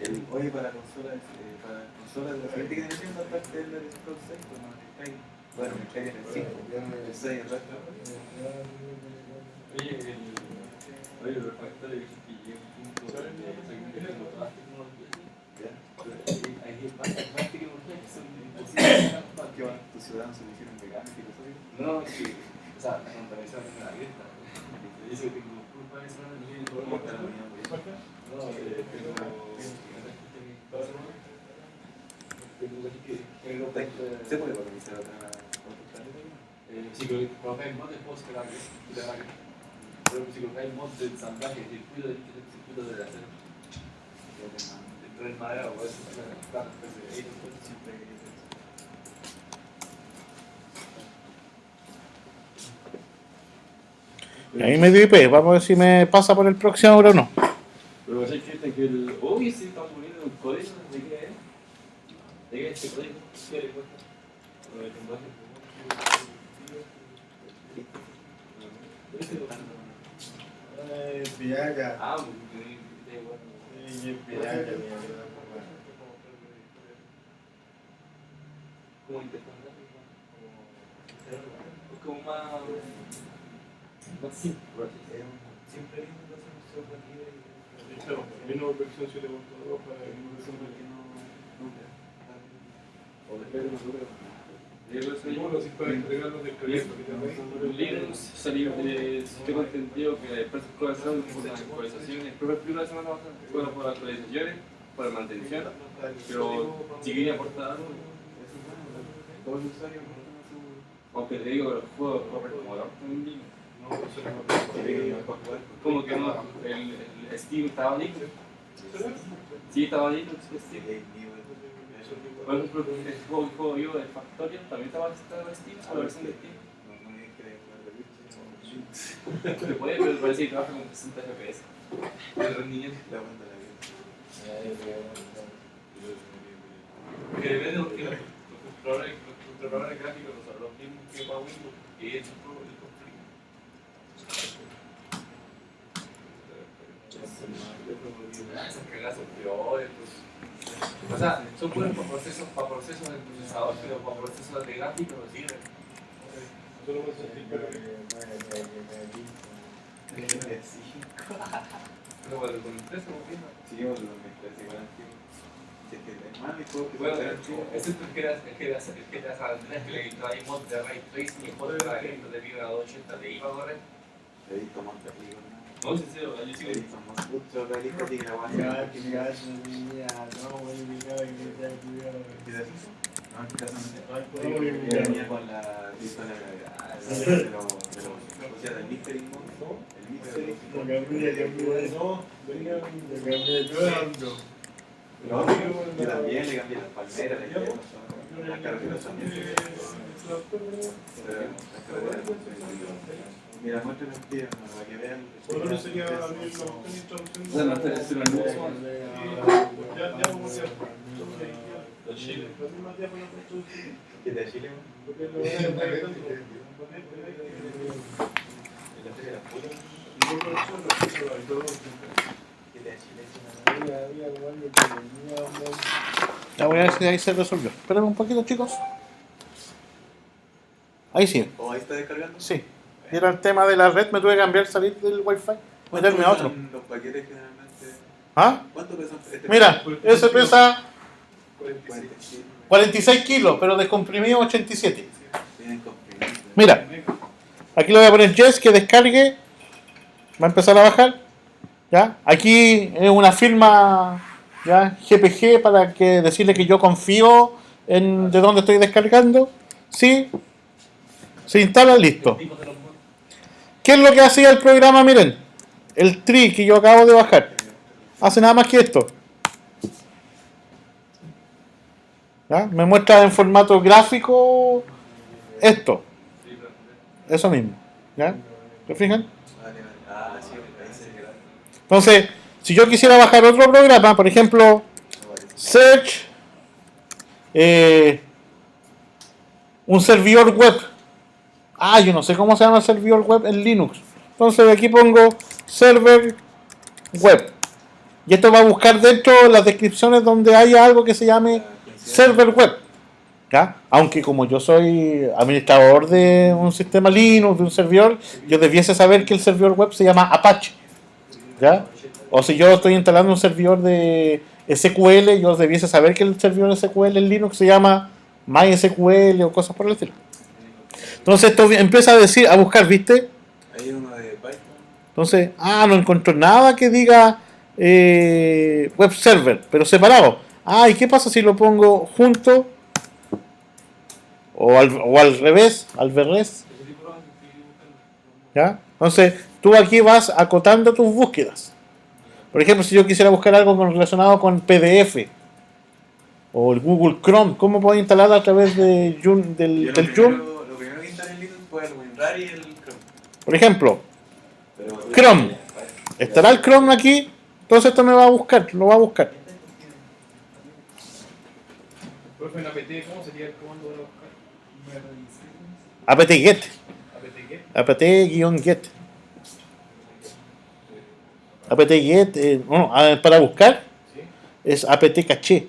Oye, para consolas de la siguiente generación, aparte del Elder Scrolls 6, pues no, el Skyrim. Bueno, el Skyrim es el 5, el 6 el resto. Oye, el refactor que llega un punto de sacrificando todas las tecnologías. Hay más tecnologías que son imposibles. ¿Qué van? ¿Tus ciudadanos se lo hicieron veganos y filosóficos? No, es que, o sea, la contaminación es una abierta. Dice que tengo culpa de eso, no tiene todo ¿Cómo está la unidad política? No, ¿Se puede organizar otra planeta? si colocáis mods, puedo esperar que te haga. Pero si colocáis mods de ensamblaje, circuito de acero, de tren madera, o eso, claro, siempre hay que Y ahí me dio IP, vamos a ver si me pasa por el próximo o no. Pero sé que el. Uy, sí, estamos poniendo un código. ¿De qué es? ¿De qué es este código? ¿Qué le cuesta? Lo del lenguaje. Pirata. Ah, da igual. Pirata, ¿Cómo interpretar? Es como más. Más simple. Siempre hay una cosa en software libre y Claro, menos versión 7.2 para que no se software que no nunca. O después de un número. bueno, si para entregarlo del proyecto que te Linux salió, tengo entendido que la empresa actualizaron por las actualizaciones, pero la semana pasada fueron por actualizaciones, por la mantención, pero si quería aportar algo, Todo el usuario no su. aunque te digo que los juegos corren como el orto en Linux. no funciona Como que no, el Steam estaba Linux. Sí, estaba Linux, Steam. Por ejemplo, el juego que juego yo, el Factorio, también estaba Steam, o la versión de Steam. Se puede, pero parece que trabaja con 60 FPS. El rendimiento. Que depende porque los controladores gráficos son los mismos que para Windows, que es el conflicto. Esas cagadas son peores. O sea, son buenos para procesos del procesador, pero para procesos de gráficos no sirven. Solo puedes sentir que Pero bueno, con impreso, ¿por qué no? Seguimos los mezclas igual antiguos. Si es que es más mi juego que Bueno, puede ser antiguo. excepto el que te hace Andrés, que le trae mod de Ray Tracing y mod de la gente de Viva 280 de IVA, ¿corre? He visto más películas. No, sincero, yo He sigo. visto más mucho realista y que la guay. No, quizás no venía con la pistola de gravedad, pero, o sea, del Mystery Mod, el Mystery, no, yo también le cambié las palmeras, le cambié las carreteras también, pero las carreteras son. Mira, muéstrame un pie, para que vean. Bueno, sería abrir los O sea, no está en el nuevo. ya vamos a Los chiles. ¿Qué de Chile? porque lo En la feria de las putas. ¿Qué de Chile? Ya voy a ver si ahí se resolvió. Esperen un poquito, chicos. Ahí sí. ¿O ahí está descargando? Sí. Y era el tema de la red, me tuve que cambiar, salir del wifi, meterme a otro. ¿Cuánto pesan los paquetes generalmente? ¿Ah? ¿Cuánto pesan este? Mira, ese pesa 46. 46 kilos, pero descomprimido 87. Vienen comprimidos. Mira, aquí le voy a poner Jess que descargue. Va a empezar a bajar. ¿Ya? Aquí es una firma, ¿ya? GPG para que decirle que yo confío en de dónde estoy descargando. Sí. Se instala, listo. ¿Qué es lo que hacía el programa? Miren, el tree que yo acabo de bajar. Hace nada más que esto. ¿Ya? Me muestra en formato gráfico esto. Eso mismo. ¿Ya? ¿Se fijan? Vale, vale. Ah, sí, ahí se queda. Entonces, si yo quisiera bajar otro programa, por ejemplo, No parece. search un servidor web. Ah, yo no sé cómo se llama el servidor web en Linux. Entonces aquí pongo server web. Y esto va a buscar dentro las descripciones donde haya algo que se llame server web. ¿Ya? Aunque como yo soy administrador de un sistema Linux, de un servidor, yo debiese saber que el servidor web se llama Apache. ¿Ya? O si yo estoy instalando un servidor de SQL, yo debiese saber que el servidor SQL en Linux se llama MySQL o cosas por el estilo. Entonces esto empieza a decir, a buscar, ¿viste? Hay uno de Python. Entonces, no encuentro nada que diga web server, pero separado. ¿Y qué pasa si lo pongo junto? O al revés, al revés. ¿Ya? Entonces, tú aquí vas acotando tus búsquedas. Por ejemplo, si yo quisiera buscar algo relacionado con PDF o el Google Chrome, ¿cómo puedo instalar a través de Yo del lo Joom? primero que instalé en Linux fue el WinRAR y el Chrome. Por ejemplo, Pero, Chrome. ¿Estará el Chrome aquí? Entonces esto me va a buscar, lo va a buscar. Profe, en APT, ¿cómo sería el comando para buscar? apt-get, ¿APT qué? apt-get. apt-get, para buscar ¿Sí? es apt-caché.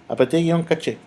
apt-caché.